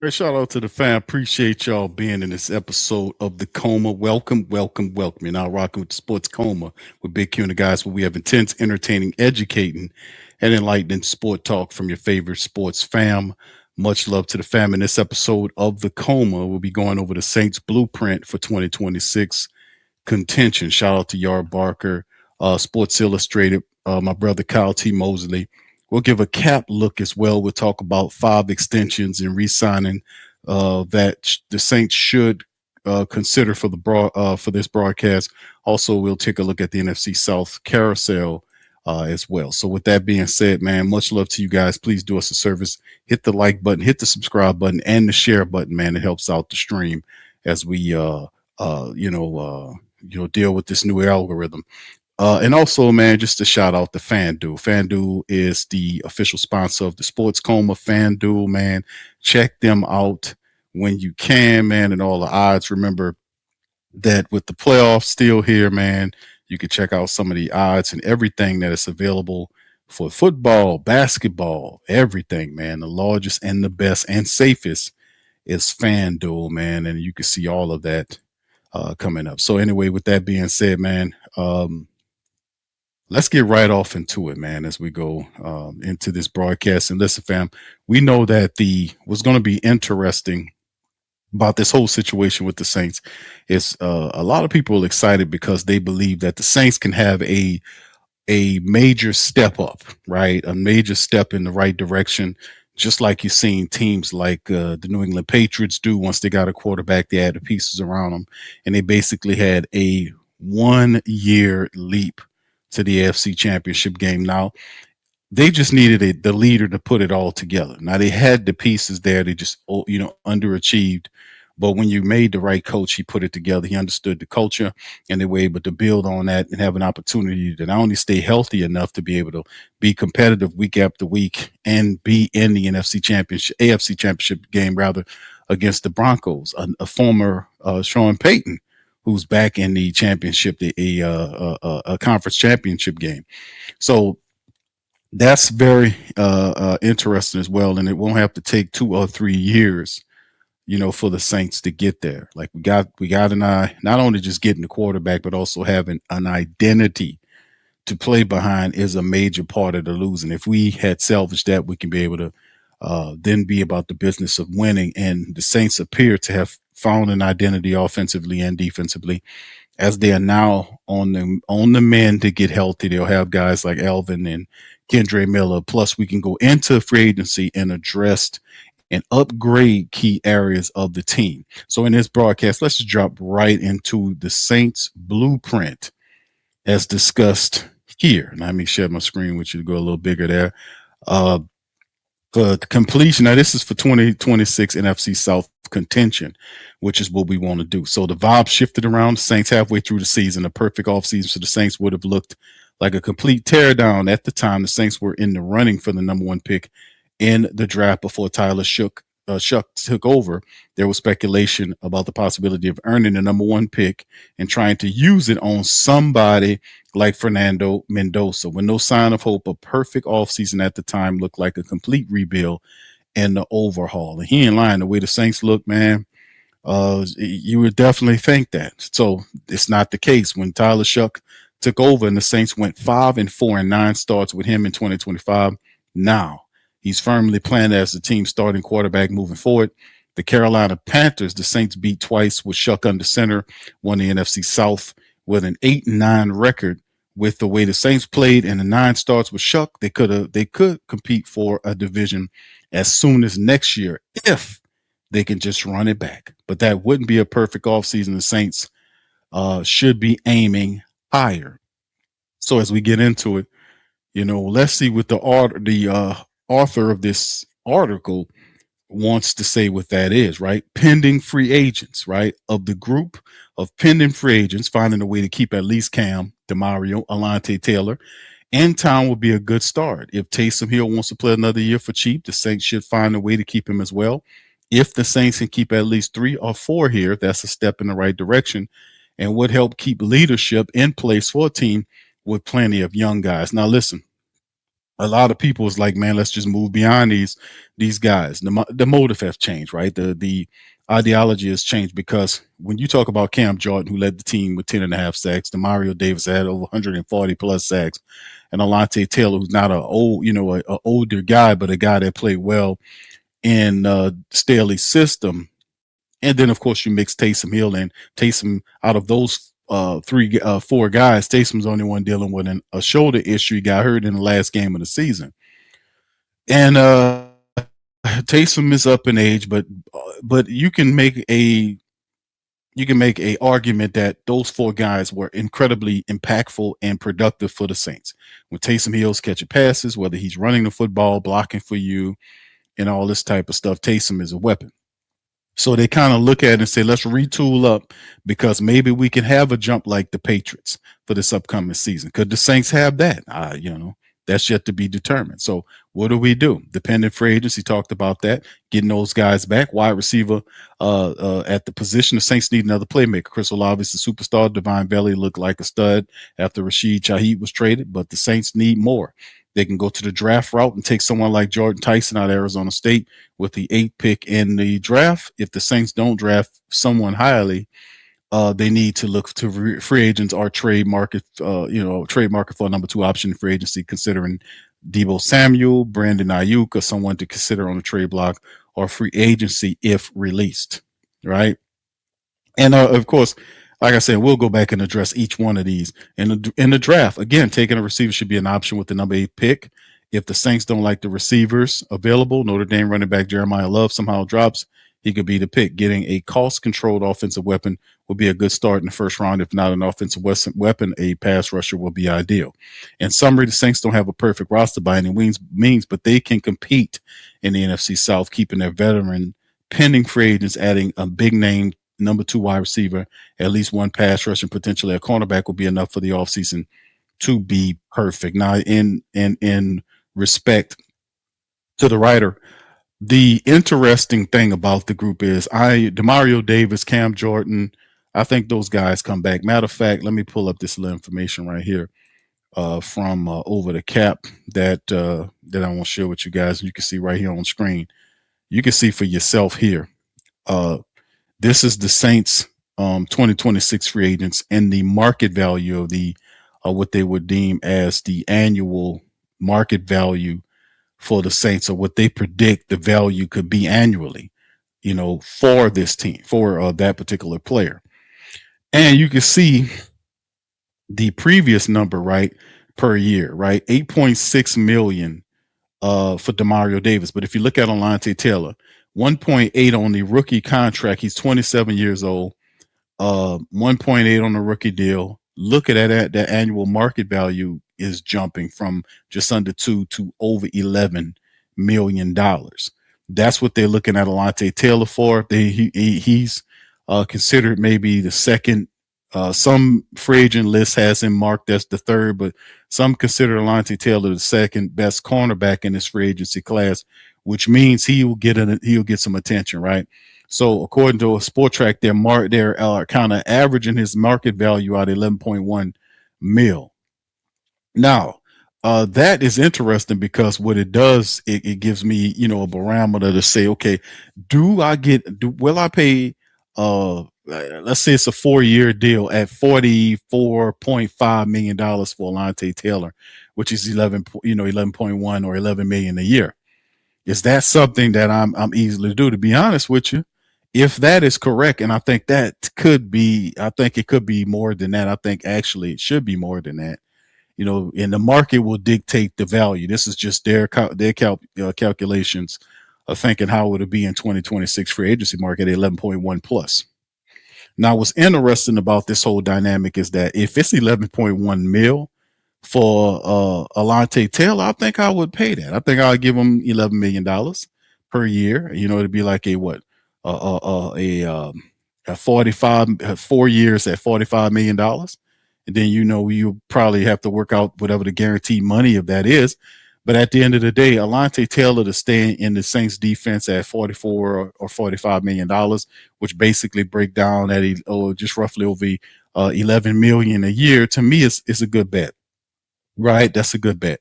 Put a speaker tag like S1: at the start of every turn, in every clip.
S1: Great shout out to the fam. Appreciate y'all being in this episode of the Coma. Welcome, welcome, welcome. You're now rocking with the Sports Coma with Big Q and the guys, where we have intense, entertaining, educating, and enlightening sport talk from your favorite sports fam. Much love to the fam. In this episode of the Coma, we'll be going over the Saints blueprint for 2026 contention. Shout out to Yard Barker, Sports Illustrated, my brother Kyle T. Mosley. We'll give a cap look as well. We'll talk about 5 extensions and re-signing that the Saints should consider for for this broadcast. Also, we'll take a look at the NFC South carousel as well. So, with that being said, man, much love to you guys. Please do us a service: hit the like button, hit the subscribe button, and the share button. Man, it helps out the stream as we uh, you know uh, deal with this new algorithm. And also, man, just to shout out to FanDuel. FanDuel is the official sponsor of the Sports Coma. FanDuel, man, check them out when you can, man, and all the odds. Remember that with the playoffs still here, man, you can check out some of the odds and everything that is available for football, basketball, everything, man. The largest and the best and safest is FanDuel, man, and you can see all of that coming up. So, anyway, with that being said, man, let's get right off into it, man, as we go into this broadcast. And listen, fam, we know that the what's going to be interesting about this whole situation with the Saints is a lot of people are excited because they believe that the Saints can have a major step up, right? A major step in the right direction, just like you've seen teams like the New England Patriots do. Once they got a quarterback, they had the pieces around them, and they basically had a 1 year leap to the AFC Championship game. Now, they just needed the leader to put it all together. Now, they had the pieces there. They just, underachieved. But when you made the right coach, he put it together. He understood the culture, and they were able to build on that and have an opportunity to not only stay healthy enough to be able to be competitive week after week and be in the AFC Championship game rather against the Broncos, a former Sean Payton, who's back in the championship, a conference championship game. So that's very interesting as well, and it won't have to take 2 or 3 years, for the Saints to get there. Like we got an eye, not only just getting the quarterback, but also having an identity to play behind is a major part of the losing. If we had salvaged that, we can be able to then be about the business of winning. And the Saints appear to have found an identity offensively and defensively, as they are now on the men to get healthy. They'll have guys like Alvin and Kendre Miller. Plus, we can go into free agency and address and upgrade key areas of the team. So in this broadcast, let's just drop right into the Saints blueprint as discussed here. Now, let me share my screen with you to go a little bigger there. For completion, now this is for 2026 NFC South contention, which is what we want to do. So the vibe shifted around. The Saints halfway through the season, a perfect offseason. So the Saints would have looked like a complete teardown at the time. The Saints were in the running for the #1 pick in the draft before Shuck took over. There was speculation about the possibility of earning the #1 pick and trying to use it on somebody like Fernando Mendoza. With no sign of hope, a perfect offseason at the time looked like a complete rebuild and the overhaul. And he ain't lying. The way the Saints look, man, you would definitely think that. So it's not the case. When Tyler Shuck took over and the Saints went 5-4 and 9 starts with him in 2025, now he's firmly planned as the team's starting quarterback moving forward. The Carolina Panthers, the Saints beat twice with Shuck under center, won the NFC South with an 8-9 record. With the way the Saints played and the 9 starts with Shuck, they could compete for a division as soon as next year if they can just run it back. But that wouldn't be a perfect offseason. The Saints should be aiming higher. So as we get into it, let's see what the author of this article wants to say what that is, right? Pending free agents, right? Of the group of pending free agents, finding a way to keep at least Cam, DeMario, Alante Taylor, and Town would be a good start. If Taysom Hill wants to play another year for cheap, the Saints should find a way to keep him as well. If the Saints can keep at least 3 or 4 here, that's a step in the right direction and would help keep leadership in place for a team with plenty of young guys. Now, listen, A lot of people is like, man, let's just move beyond these guys. The motive has changed, right? The ideology has changed because when you talk about Cam Jordan, who led the team with 10.5 sacks, Demario Davis had over 140 plus sacks, and Alante Taylor, who's not a old, a older guy, but a guy that played well in Staley's system. And then, of course, you mix Taysom Hill and Taysom. Out of those four guys, Taysom's the only one dealing with a shoulder issue. He got hurt in the last game of the season, and Taysom is up in age, but you can make a argument that those four guys were incredibly impactful and productive for the Saints. When Taysom Hill's catching passes, whether he's running the football, blocking for you, and all this type of stuff, Taysom is a weapon. So they kind of look at it and say, let's retool up because maybe we can have a jump like the Patriots for this upcoming season. Could the Saints have that? That's yet to be determined. So what do? Dependent free agency talked about that, getting those guys back. Wide receiver at the position. The Saints need another playmaker. Chris Olave is the superstar. Divine Belly looked like a stud after Rashid Shaheed was traded, but the Saints need more. They can go to the draft route and take someone like Jordan Tyson out of Arizona State with the 8th pick in the draft. If the Saints don't draft someone highly, they need to look to free agents or trade market, trade market for a number 2 option in free agency, considering Debo Samuel, Brandon Ayuk, or someone to consider on the trade block or free agency if released, right? And of course, like I said, we'll go back and address each one of these in the draft. Again, taking a receiver should be an option with the number 8 pick. If the Saints don't like the receivers available, Notre Dame running back Jeremiah Love somehow drops, he could be the pick. Getting a cost-controlled offensive weapon would be a good start in the first round. If not an offensive weapon, a pass rusher will be ideal. In summary, the Saints don't have a perfect roster by any means, but they can compete in the NFC South, keeping their veteran pending free agents, adding a big name number 2 wide receiver, at least one pass rush, and potentially a cornerback will be enough for the offseason to be perfect. Now, in respect to the writer, the interesting thing about the group is Demario Davis, Cam Jordan, I think those guys come back. Matter of fact, let me pull up this little information right here from Over the Cap that I want to share with you guys. You can see right here on screen. You can see for yourself here. This is the Saints 2026 free agents and the market value of the what they would deem as the annual market value for the Saints, or what they predict the value could be annually, for this team, for that particular player. And you can see the previous number, right, per year, right, 8.6 million for Demario Davis. But if you look at Alante Taylor, 1.8 on the rookie contract. He's 27 years old. 1.8 on the rookie deal. Look at that annual market value is jumping from just under 2 to over $11 million. That's what they're looking at Alante Taylor for. He's considered maybe the second. Some free agent list has him marked as the third, but some consider Alante Taylor the second best cornerback in this free agency class, which means he'll get some attention, right? So according to a Sport Track, they're kind of averaging his market value at 11.1 mil. Now, that is interesting because what it does, it gives me, a barometer to say, okay, will I pay, let's say it's a 4-year deal at $44.5 million for Alante Taylor, which is 11.1 or 11 million a year. Is that something that I'm easily to do? To be honest with you, if that is correct, and I think it could be more than that. I think actually it should be more than that. And the market will dictate the value. This is just their calculations of thinking how would it be in 2026 free agency market at 11.1 plus. Now, what's interesting about this whole dynamic is that if it's 11.1 mil for Alante Taylor, I think I would pay that. I think I'll give him $11 million per year. It'd be like a what? A 45 4 years at $45 million. And then you probably have to work out whatever the guaranteed money of that is. But at the end of the day, Alante Taylor to stay in the Saints defense at 44 or $45 million, which basically break down at just roughly over 11 million a year, to me is a good bet. Right? That's a good bet.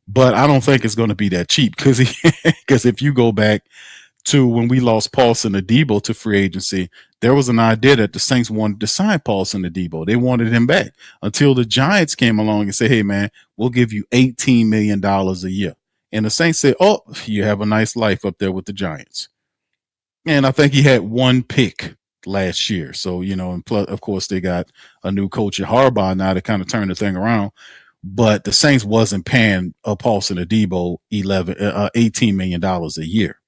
S1: but I don't think it's going to be that cheap because because if you go back to when we lost Paulson Adebo to free agency, there was an idea that the Saints wanted to sign Paulson Adebo. They wanted him back until the Giants came along and said, "Hey, man, we'll give you $18 million a year." And the Saints said, "Oh, you have a nice life up there with the Giants." And I think he had one pick last year. So, and plus, of course, they got a new coach at Harbaugh now to kind of turn the thing around. But the Saints wasn't paying Paulson Adebo $18 million a year.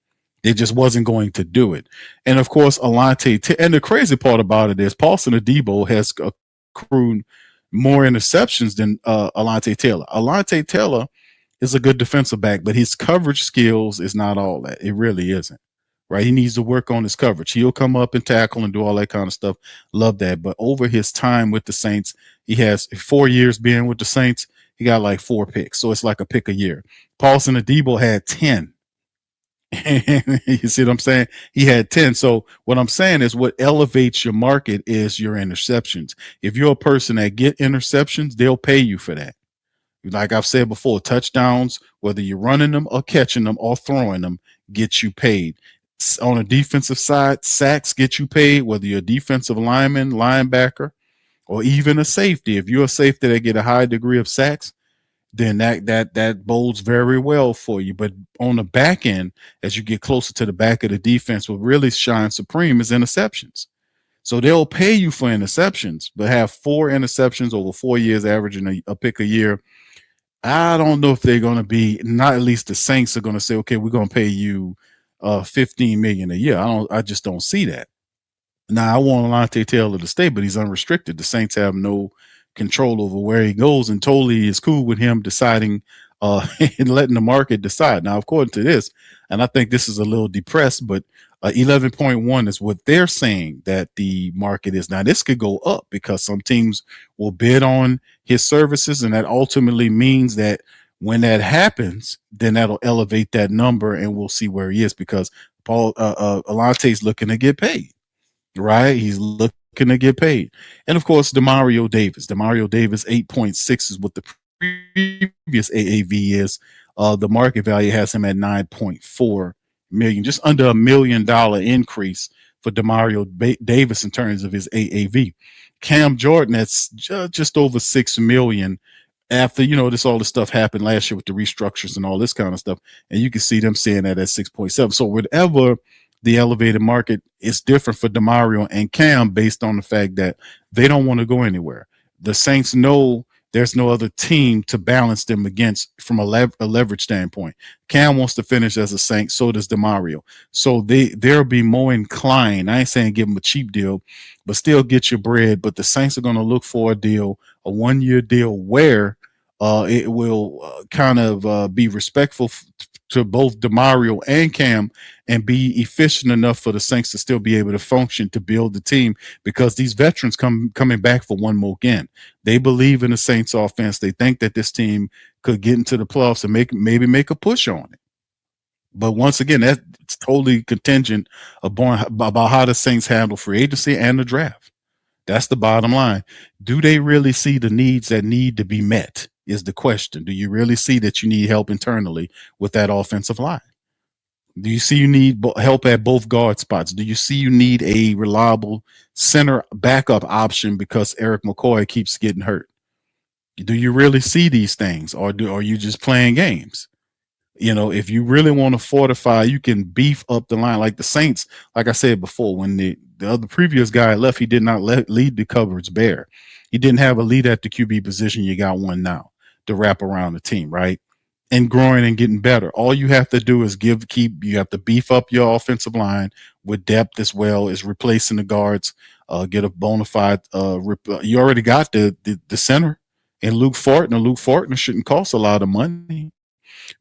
S1: They just wasn't going to do it. And of course, and the crazy part about it is Paulson Adebo has accrued more interceptions than Alante Taylor. Alante Taylor is a good defensive back, but his coverage skills is not all that. It really isn't. Right? He needs to work on his coverage. He'll come up and tackle and do all that kind of stuff. Love that. But over his time with the Saints, he has 4 years being with the Saints. He got like 4 picks. So it's like a pick a year. Paulson Adebo had 10. You see what I'm saying? He had 10. So what I'm saying is what elevates your market is your interceptions. If you're a person that get interceptions, they'll pay you for that. Like I've said before, touchdowns, whether you're running them or catching them or throwing them, get you paid. On a defensive side, sacks get you paid, whether you're a defensive lineman, linebacker, or even a safety. If you're a safety that get a high degree of sacks, then that bodes very well for you. But on the back end, as you get closer to the back of the defense, what really shines supreme is interceptions. So they'll pay you for interceptions, but have 4 interceptions over 4 years, averaging a pick a year. I don't know if they're going to be, not at least the Saints are going to say, okay, we're going to pay you 15 million a year. I just don't see that. Now I want Alante Taylor to stay, but he's unrestricted. The Saints have no control over where he goes, and totally is cool with him deciding and letting the market decide. Now, according to this, and I think this is a little depressed, but 11.1 is what they're saying that the market is. Now, this could go up because some teams will bid on his services, and that ultimately means that when that happens, then that'll elevate that number, and we'll see where he is because Alante's looking to get paid. Right? He's looking to get paid. And of course, Demario Davis. Demario Davis, 8.6 is what the previous AAV is. The market value has him at 9.4 million, just under $1 million increase for Demario Davis in terms of his AAV. Cam Jordan, that's just over 6 million after, this all this stuff happened last year with the restructures and all this kind of stuff. And you can see them saying that at 6.7. So whatever the elevated market is different for Demario and Cam based on the fact that they don't want to go anywhere. The Saints know there's no other team to balance them against from a leverage standpoint. Cam wants to finish as a Saint, so does Demario. So they'll be more inclined. I ain't saying give them a cheap deal, but still get your bread. But the Saints are going to look for a deal, a 1-year deal where it will kind of be respectful to both Demario and Cam and be efficient enough for the Saints to still be able to function to build the team because these veterans coming back for one more again. They believe in the Saints offense. They think that this team could get into the playoffs and maybe make a push on it. But once again, that's totally contingent about how the Saints handle free agency and the draft. That's the bottom line. Do they really see the needs that need to be met is the question. Do you really see that you need help internally with that offensive line? Do you see you need help at both guard spots? Do you see you need a reliable center backup option because Eric McCoy keeps getting hurt? Do you really see these things, or are you just playing games? If you really want to fortify, you can beef up the line like the Saints. Like I said before, when the other previous guy left, he did not lead the coverage bare. He didn't have a lead at the QB position. You got one now to wrap around the team, right? And growing and getting better. All you have to do is you have to beef up your offensive line with depth as well as replacing the guards, get a bona fide, you already got the center and Luke Fortner. Luke Fortner shouldn't cost a lot of money.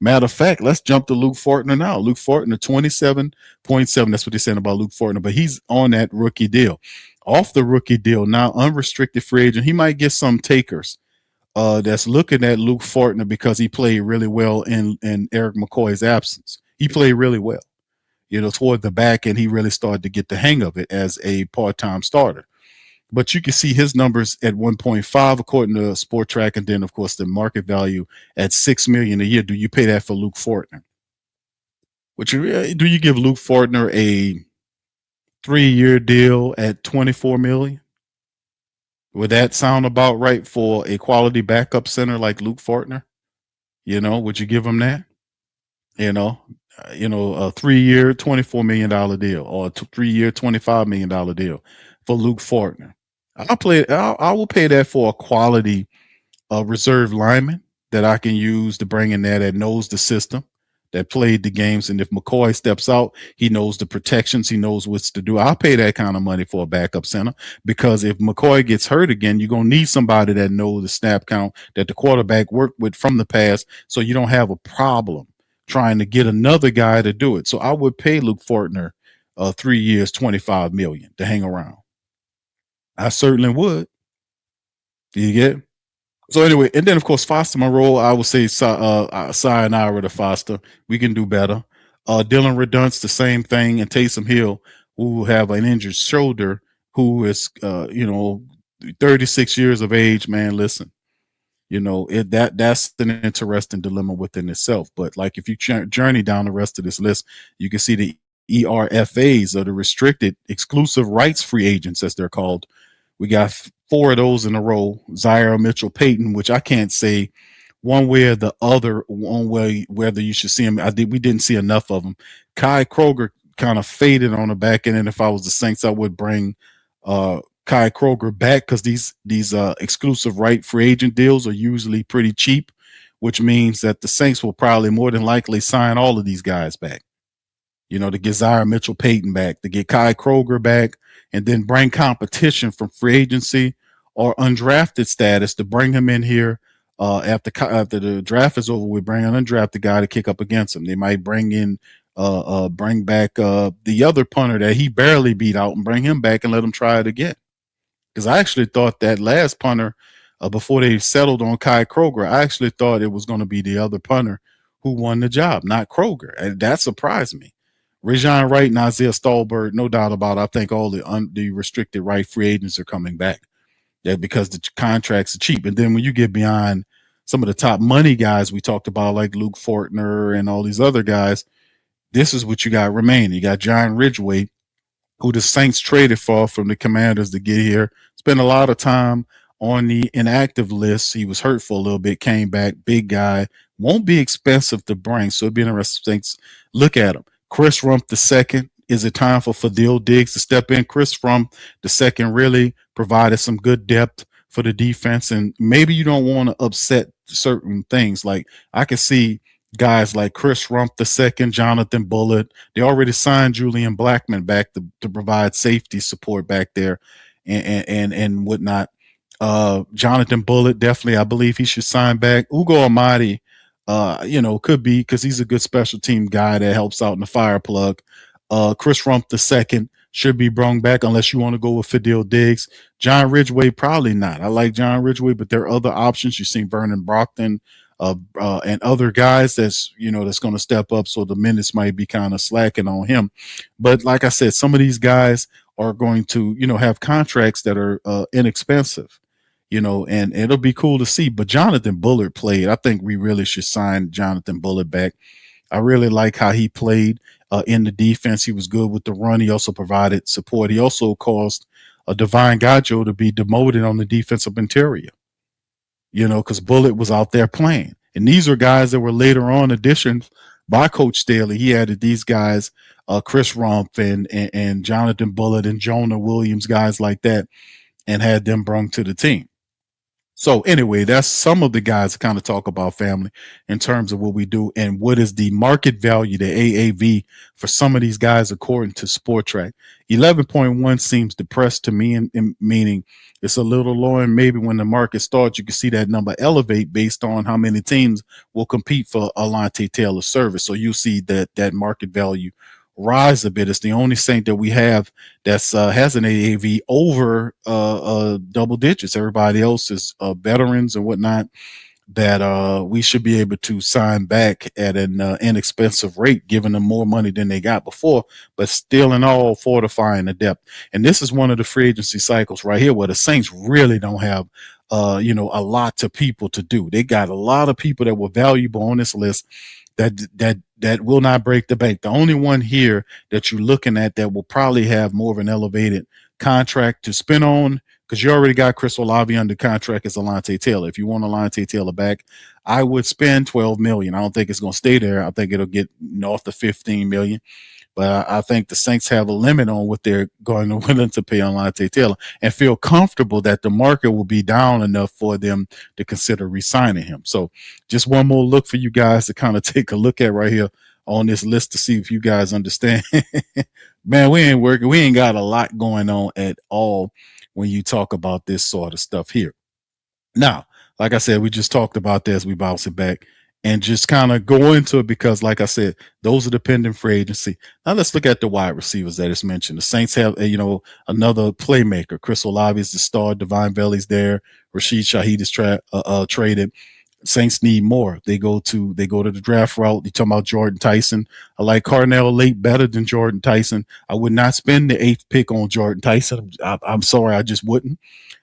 S1: Matter of fact, let's jump to Luke Fortner now. Luke Fortner, 27.7. That's what they're saying about Luke Fortner, but he's on that rookie deal. Off the rookie deal, now unrestricted free agent. He might get some takers that's looking at Luke Fortner because he played really well in Eric McCoy's absence. He played really well. Toward the back end, he really started to get the hang of it as a part-time starter. But you can see his numbers at 1.5 according to Sport Track, and then of course the market value at 6 million a year. Do you pay that for Luke Fortner? Do you give Luke Fortner a 3-year deal at 24 million? Would that sound about right for a quality backup center like Luke Fortner? Would you give him that? You know, a 3-year, $24 million deal, or a 3-year, $25 million deal for Luke Fortner. I will pay that for a quality reserve lineman that I can use to bring in there that knows the system, that played the games. And if McCoy steps out, he knows the protections, he knows what's to do. I'll pay that kind of money for a backup center, because if McCoy gets hurt again, you're going to need somebody that knows the snap count that the quarterback worked with from the past, so you don't have a problem trying to get another guy to do it. So I would pay Luke Fortner 3 years, 25 million to hang around. I certainly would. Do you get? So anyway, and then of course Foster Moreau, I would say sayonara to Foster. We can do better. Dylan Redunce, the same thing, and Taysom Hill, who have an injured shoulder, who is 36 years of age. Man, listen, that's an interesting dilemma within itself. But like if you journey down the rest of this list, you can see the ERFAs, or the restricted exclusive rights free agents, as they're called. We got 4 of those in a row. Zaire Mitchell Payton, which I can't say one way or the other, one way whether you should see him. We didn't see enough of him. Kai Kroger kind of faded on the back end, and if I was the Saints, I would bring Kai Kroger back, because these exclusive right free agent deals are usually pretty cheap, which means that the Saints will probably more than likely sign all of these guys back. To get Zaire Mitchell Payton back, to get Kai Kroger back, and then bring competition from free agency or undrafted status to bring him in here after the draft is over. We bring an undrafted guy to kick up against him. They might bring back the other punter that he barely beat out, and bring him back and let him try it again. Because I actually thought that last punter, before they settled on Kai Kroger, I actually thought it was going to be the other punter who won the job, not Kroger. And that surprised me. Rajon Wright and Isaiah Stallbird, no doubt about it. I think all the restricted right free agents are coming back. Yeah, because the contracts are cheap. And then when you get beyond some of the top money guys we talked about, like Luke Fortner and all these other guys, this is what you got remaining. You got John Ridgeway, who the Saints traded for from the Commanders to get here. Spent a lot of time on the inactive list. He was hurt for a little bit, came back, big guy. Won't be expensive to bring, so it'd be interesting to look at him. Chris Rump the second. Is it time for Fadil Diggs to step in? Chris Rump the second really provided some good depth for the defense, and maybe you don't want to upset certain things. Like I can see guys like Chris Rump the second, Jonathan Bullitt. They already signed Julian Blackman back to provide safety support back there, and whatnot. Jonathan Bullitt, definitely, I believe he should sign back. Ugo Amadi, could be, because he's a good special team guy that helps out in the fire plug. Chris Rump the second should be brought back, unless you want to go with Fadil Diggs. John Ridgeway, probably not. I like John Ridgeway, but there are other options. You've seen Vernon Brockton and other guys that's going to step up, so the minutes might be kind of slacking on him. But like I said, some of these guys are going to have contracts that are inexpensive, and it'll be cool to see. But Jonathan Bullard played. I think we really should sign Jonathan Bullard back. I really like how he played in the defense. He was good with the run. He also provided support. He also caused Divine Gajo to be demoted on the defensive interior, because Bullitt was out there playing. And these are guys that were later on additions by Coach Staley. He added these guys, Chris Rump and Jonathan Bullitt and Jonah Williams, guys like that, and had them brung to the team. So anyway, that's some of the guys to kind of talk about, family, in terms of what we do and what is the market value, the AAV, for some of these guys according to Sport Track. 11.1 seems depressed to me, in meaning it's a little low, and maybe when the market starts, you can see that number elevate based on how many teams will compete for Alontae Taylor's service. So you'll see that market value rise a bit. It's the only Saint that we have that's has an AAV over double digits. Everybody else is veterans and whatnot, that we should be able to sign back at an inexpensive rate, giving them more money than they got before, but still in all fortifying the depth. And this is one of the free agency cycles right here where the Saints really don't have a lot of people to do. They got a lot of people that were valuable on this list that will not break the bank. The only one here that you're looking at that will probably have more of an elevated contract to spin on, because you already got Chris Olave under contract, as Alontae Taylor. If you want Alontae Taylor back, I would spend 12 million. I don't think it's going to stay there. I think it'll get north of 15 million. But I think the Saints have a limit on what they're going to willing to pay on Alontae Taylor, and feel comfortable that the market will be down enough for them to consider re-signing him. So just one more look for you guys to kind of take a look at right here on this list to see if you guys understand. Man, we ain't working. We ain't got a lot going on at all when you talk about this sort of stuff here. Now, like I said, we just talked about this. We bounce it back and just kind of go into it because, like I said, those are the pending free agency. Now let's look at the wide receivers that is mentioned. The Saints have, another playmaker. Chris Olave is the star. Divine Valley's there. Rashid Shaheed is traded. Saints need more. They go to the draft route. You talking about Jordan Tyson. I like Carnell Late better than Jordan Tyson. I would not spend the 8th pick on Jordan Tyson. I'm sorry, I just wouldn't.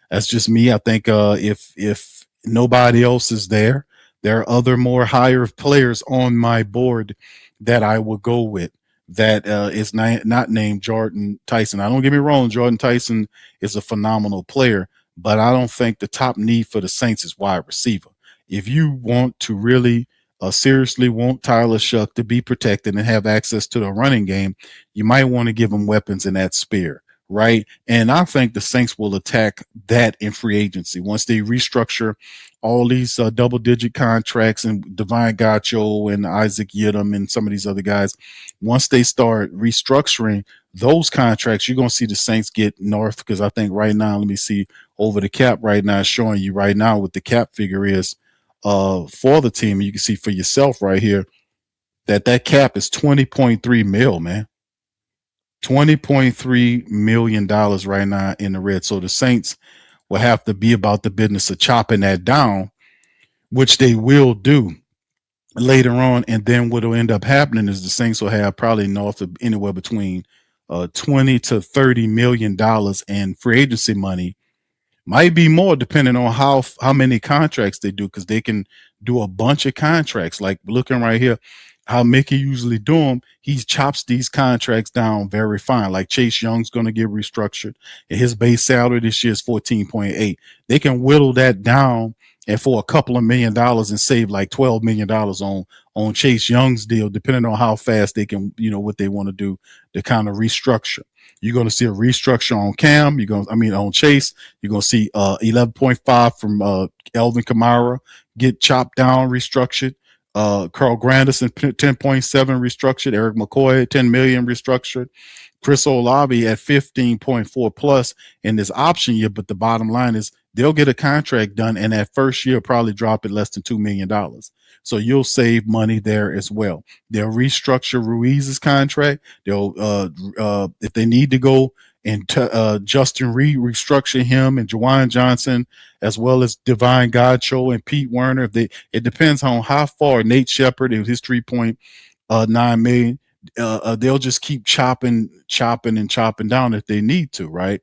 S1: That's just me. I think if nobody else is there, there are other more higher players on my board that I will go with. That is not named Jordan Tyson. I don't get me wrong, Jordan Tyson is a phenomenal player, but I don't think the top need for the Saints is wide receiver. If you want to really seriously want Tyler Shuck to be protected and have access to the running game, you might want to give him weapons in that spear, right? And I think the Saints will attack that in free agency once they restructure all these double-digit contracts and Divine Gacho and Isaac Yiadom and some of these other guys. Once they start restructuring those contracts, you're going to see the Saints get north, because I think right now, let me see over the cap right now, showing you right now what the cap figure is for the team. You can see for yourself right here that cap is 20.3 mil, man. $20.3 million right now in the red. So the Saints will have to be about the business of chopping that down, which they will do later on. And then what will end up happening is the Saints will have probably north of anywhere between 20 to $30 million in free agency money. Might be more depending on how many contracts they do, because they can do a bunch of contracts. Like looking right here, how Mickey usually do them, he chops these contracts down very fine. Like Chase Young's going to get restructured, and his base salary this year is 14.8. They can whittle that down and for a couple of $1 million and save like $12 million on Chase Young's deal, depending on how fast they can, what they want to do to kind of restructure. You're going to see a restructure on Cam. On Chase. You're going to see 11.5 from Elvin Kamara get chopped down, restructured. Carl Grandison 10.7 restructured. Eric McCoy 10 million restructured. Chris Olave at 15.4 plus in this option year. But the bottom line is they'll get a contract done, and that first year probably drop it less than $2 million. So you'll save money there as well. They'll restructure Ruiz's contract. They'll if they need to go and Justin Reed, restructure him, and Jawan Johnson, as well as Divine Gacho and Pete Werner. It depends on how far Nate Shepard and his 3.9 million. They'll just keep chopping down if they need to, right?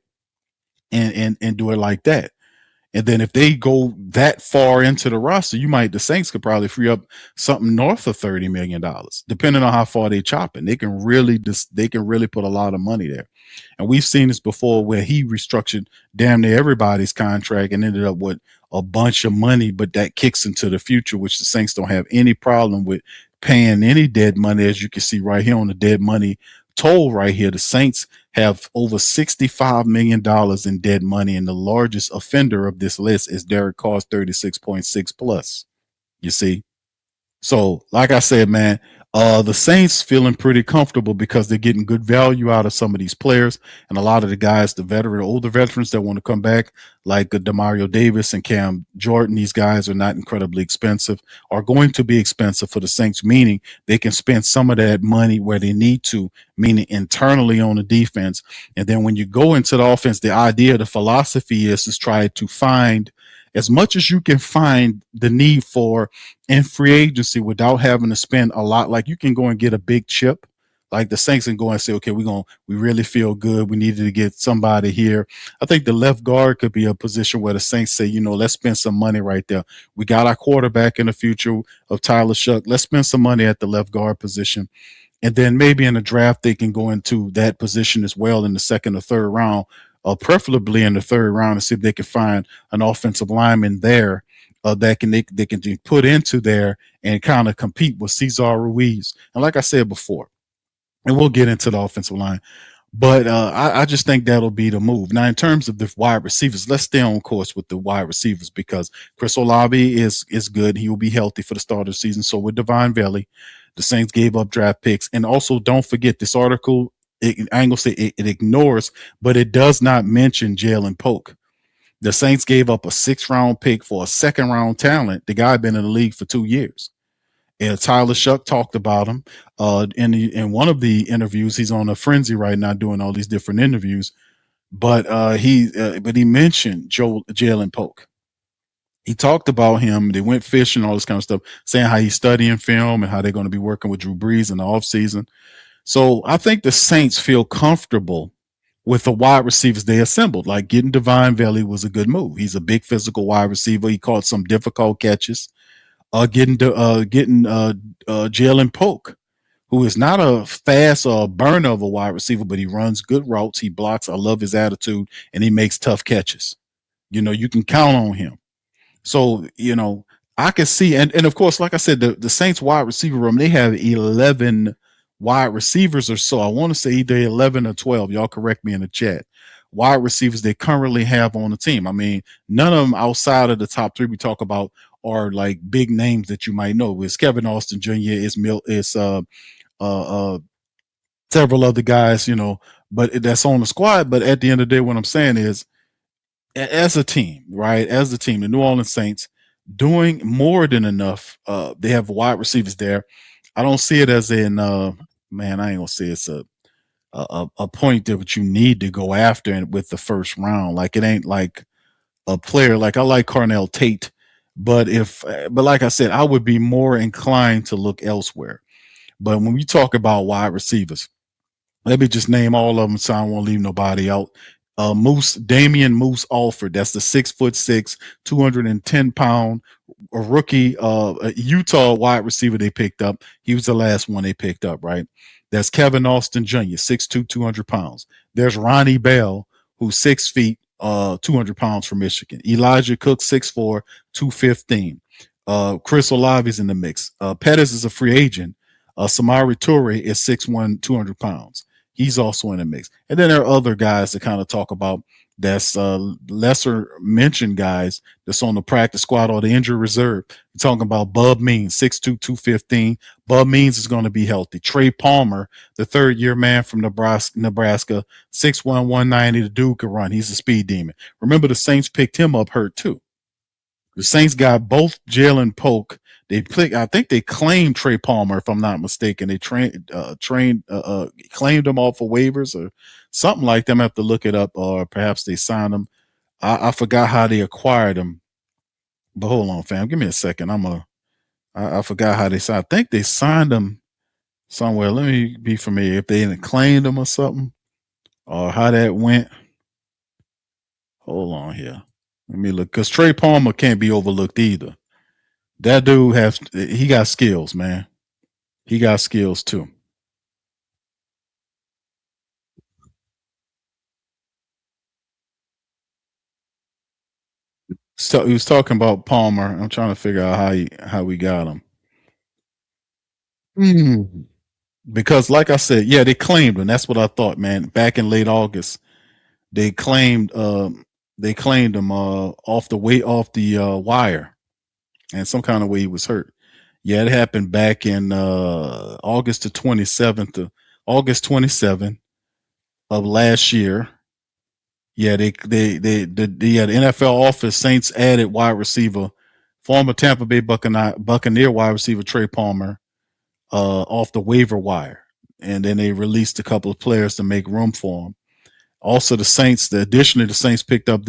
S1: And do it like that. And then if they go that far into the roster, the Saints could probably free up something north of $30 million, depending on how far they chop it. They can really put a lot of money there. And we've seen this before where he restructured damn near everybody's contract and ended up with a bunch of money, but that kicks into the future, which the Saints don't have any problem with paying any dead money. As you can see right here on the dead money toll right here, the Saints have over $65 million in dead money, and the largest offender of this list is Derek Carr's 36.6 plus. You see? So, like I said, man, the Saints feeling pretty comfortable because they're getting good value out of some of these players, and a lot of the guys, older veterans that want to come back, like Demario Davis and Cam Jordan. These guys are not incredibly expensive, are going to be expensive for the Saints, meaning they can spend some of that money where they need to, meaning internally on the defense. And then when you go into the offense, the idea, the philosophy is try to find as much as you can find the need for in free agency without having to spend a lot. Like you can go and get a big chip. Like the Saints can go and say, okay, we really feel good. We needed to get somebody here. I think the left guard could be a position where the Saints say, let's spend some money right there. We got our quarterback in the future of Tyler Shuck. Let's spend some money at the left guard position. And then maybe in the draft, they can go into that position as well in the second or third round, or preferably in the third round, and see if they can find an offensive lineman there that they can put into there and kind of compete with Cesar Ruiz. And like I said before, and we'll get into the offensive line. But I just think that'll be the move. Now, in terms of the wide receivers, let's stay on course with the wide receivers because Chris Olave is good. He will be healthy for the start of the season. So with Devon Valley, the Saints gave up draft picks. And also, don't forget this article, I ain't going to say it ignores, but it does not mention Jalen Polk. The Saints gave up a 6th-round pick for a 2nd-round talent. The guy been in the league for 2 years. And Tyler Shuck talked about him in one of the interviews. He's on a frenzy right now doing all these different interviews. But he mentioned Jalen Polk. He talked about him. They went fishing, all this kind of stuff, saying how he's studying film and how they're going to be working with Drew Brees in the offseason. So I think the Saints feel comfortable with the wide receivers they assembled. Like getting Divine Valley was a good move. He's a big physical wide receiver. He caught some difficult catches. Getting Jalen Polk, who is not a fast or burner of a wide receiver, but he runs good routes. He blocks. I love his attitude, and he makes tough catches. You can count on him. So, I can see, and of course, like I said, the Saints wide receiver room, they have 11 wide receivers or so. I want to say either 11 or 12. Y'all correct me in the chat. Wide receivers they currently have on the team. I mean, none of them outside of the top 3 we talk about are like big names that you might know. It's Kevin Austin Jr., it's several other guys, but that's on the squad. But at the end of the day, what I'm saying is, as a team, right? As a team, the New Orleans Saints doing more than enough. They have wide receivers there. I don't see it as in, man, I ain't gonna say it's a point that you need to go after with the first round. Like it ain't like a player. Like I like Carnell Tate, but like I said, I would be more inclined to look elsewhere. But when we talk about wide receivers, let me just name all of them so I won't leave nobody out. Damian Moose Alford, that's the 6'6", 210-pound a rookie, a Utah wide receiver they picked up. He was the last one they picked up, right? That's Kevin Austin Jr., 6'2", 200 pounds. There's Ronnie Bell, who's 6 feet, 200 pounds from Michigan. Elijah Cook, 6'4", 215. Chris Olave's in the mix. Pettis is a free agent. Samari Toure is 6'1", 200 pounds. He's also in the mix. And then there are other guys to kind of talk about that's lesser mentioned guys that's on the practice squad or the injury reserve. We're talking about Bub Means, 6'2", 215. Bub Means is going to be healthy. Trey Palmer, the 3rd-year man from Nebraska, 6'1", 190. The dude can run. He's a speed demon. Remember, the Saints picked him up hurt too. The Saints got both Jalen Polk. I think they claimed Trey Palmer, if I'm not mistaken. They claimed him off of waivers or something like that. I have to look it up, or perhaps they signed him. I forgot how they acquired him. But hold on, fam. Give me a second. I forgot how they signed. I think they signed him somewhere. Let me be familiar. If they didn't claim him or something, or how that went. Hold on here. Let me look, because Trey Palmer can't be overlooked either. That dude he got skills, man. He got skills too. So he was talking about Palmer. I'm trying to figure out how we got him. Because, like I said, yeah, they claimed him. That's what I thought, man. Back in late August, they claimed him off the wire, and some kind of way he was hurt. Yeah, it happened back in August 27th, August 27th of last year. Yeah, the NFL office Saints added wide receiver, former Tampa Bay Buccaneer wide receiver Trey Palmer, off the waiver wire, and then they released a couple of players to make room for him. Also, additionally, the Saints picked up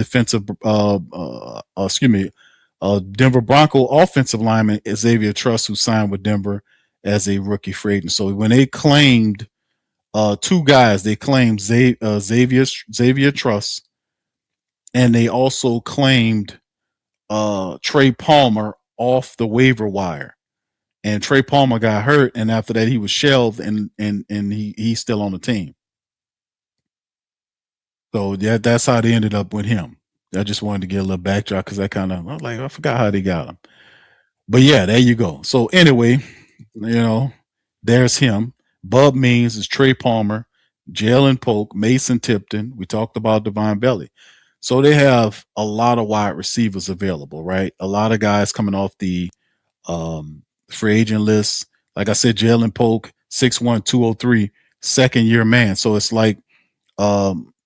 S1: Denver Bronco offensive lineman Xavier Truss, who signed with Denver as a rookie free agent. So when they claimed two guys, they claimed Xavier Truss, and they also claimed Trey Palmer off the waiver wire. And Trey Palmer got hurt, and after that, he was shelved, and he's still on the team. So yeah, that's how they ended up with him. I just wanted to get a little backdrop because I was like, I forgot how they got him. But yeah, there you go. So anyway, there's him. Bub Means is Trey Palmer, Jalen Polk, Mason Tipton. We talked about Devon Belly. So they have a lot of wide receivers available, right? A lot of guys coming off the um, free agent list. Like I said, Jalen Polk, 6'1", 203, second year man. So it's like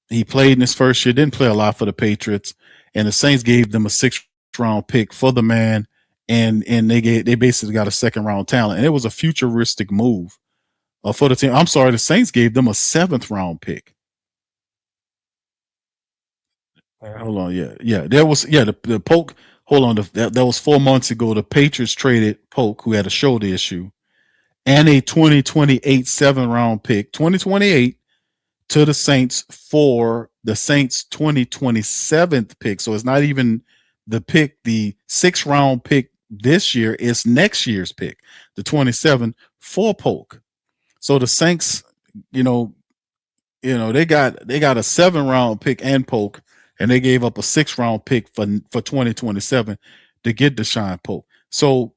S1: he played in his first year, didn't play a lot for the Patriots, and the Saints gave them a sixth round pick for the man, and they basically got a second round talent, and it was a futuristic move for the team. I'm sorry, the Saints gave them a seventh round pick. Hold on, yeah, there was the Polk. Hold on, that was 4 months ago. The Patriots traded Polk, who had a shoulder issue, and a 2028 seventh round pick, 2028 to the Saints for the Saints 2027 pick. So it's not even the sixth round pick this year. It's next year's pick, the 27 for Polk. So the Saints, you know, they got a 7 round pick and Polk, and they gave up a 6 round pick for 2027 to get Deshaun Polk. So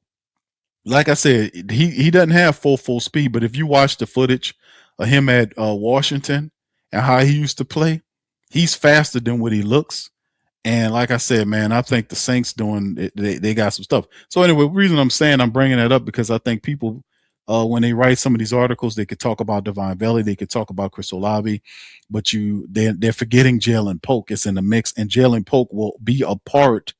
S1: like I said, he doesn't have full speed, but if you watch the footage of him at Washington and how he used to play, he's faster than what he looks. And like I said, man, I think the Saints they got some stuff. So anyway, the reason I'm saying I'm bringing that up because I think people when they write some of these articles, they could talk about Devon Valley, they could talk about Chris Olave, but they're forgetting Jalen Polk is in the mix, and Jalen Polk will be a part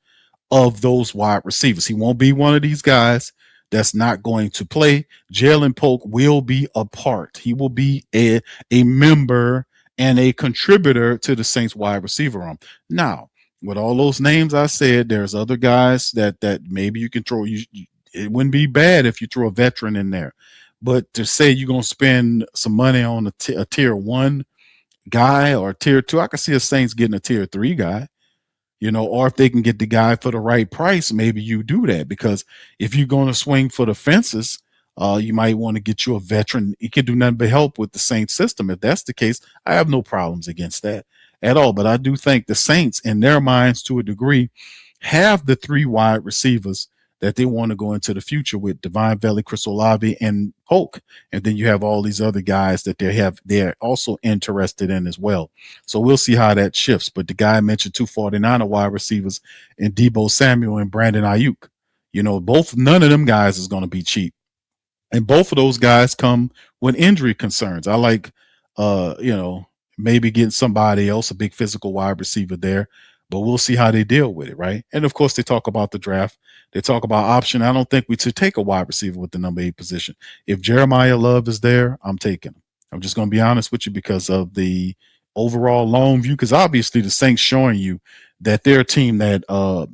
S1: of those wide receivers. He won't be one of these guys that's not going to play. Jalen Polk will be a part. He will be a member and a contributor to the Saints wide receiver room. Now, with all those names I said, there's other guys that maybe you can throw. It wouldn't be bad if you throw a veteran in there, but to say you're going to spend some money on a tier one guy or tier two, I could see a Saints getting a tier three guy, or if they can get the guy for the right price, maybe you do that. Because if you're going to swing for the fences, you might want to get you a veteran. He can do nothing but help with the Saints system. If that's the case, I have no problems against that at all. But I do think the Saints, in their minds to a degree, have the three wide receivers that they want to go into the future with: Devon Valley, Chris Olave, and Polk. And then you have all these other guys that they're also interested in as well. So we'll see how that shifts. But the guy mentioned 249 wide receivers in Debo Samuel and Brandon Ayuk. None of them guys is going to be cheap. And both of those guys come with injury concerns. I like, maybe getting somebody else, a big physical wide receiver there, but we'll see how they deal with it, right? And of course, they talk about the draft. They talk about option. I don't think we should take a wide receiver with the number 8 position. If Jeremiah Love is there, I'm taking him. I'm just going to be honest with you because of the overall long view. Because obviously, the Saints showing you that they're a team that are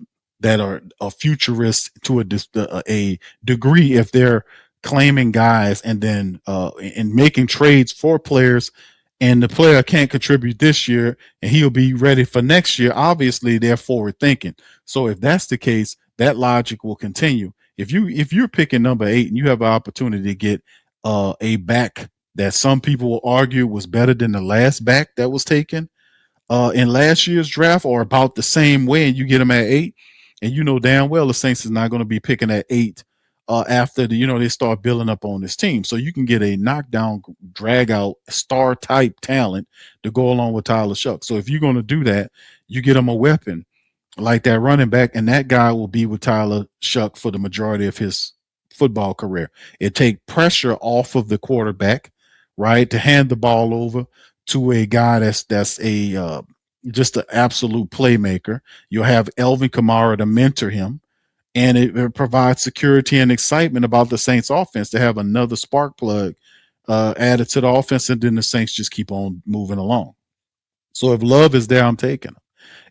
S1: a futurist to a degree if they're claiming guys and then and making trades for players, and the player can't contribute this year and he'll be ready for next year. Obviously they're forward thinking. So if that's the case, that logic will continue. If you're picking number 8 and you have an opportunity to get a back that some people will argue was better than the last back that was taken in last year's draft, or about the same way, and you get them at 8, and you know damn well the Saints is not going to be picking at 8 after they start building up on this team. So you can get a knockdown, drag out, star type talent to go along with Tyler Shuck. So if you're going to do that, you get him a weapon like that running back, and that guy will be with Tyler Shuck for the majority of his football career. It take pressure off of the quarterback, right, to hand the ball over to a guy that's a just an absolute playmaker. You'll have Elvin Kamara to mentor him, and it provides security and excitement about the Saints offense to have another spark plug added to the offense, and then the Saints just keep on moving along. So if Love is there, I'm taking him.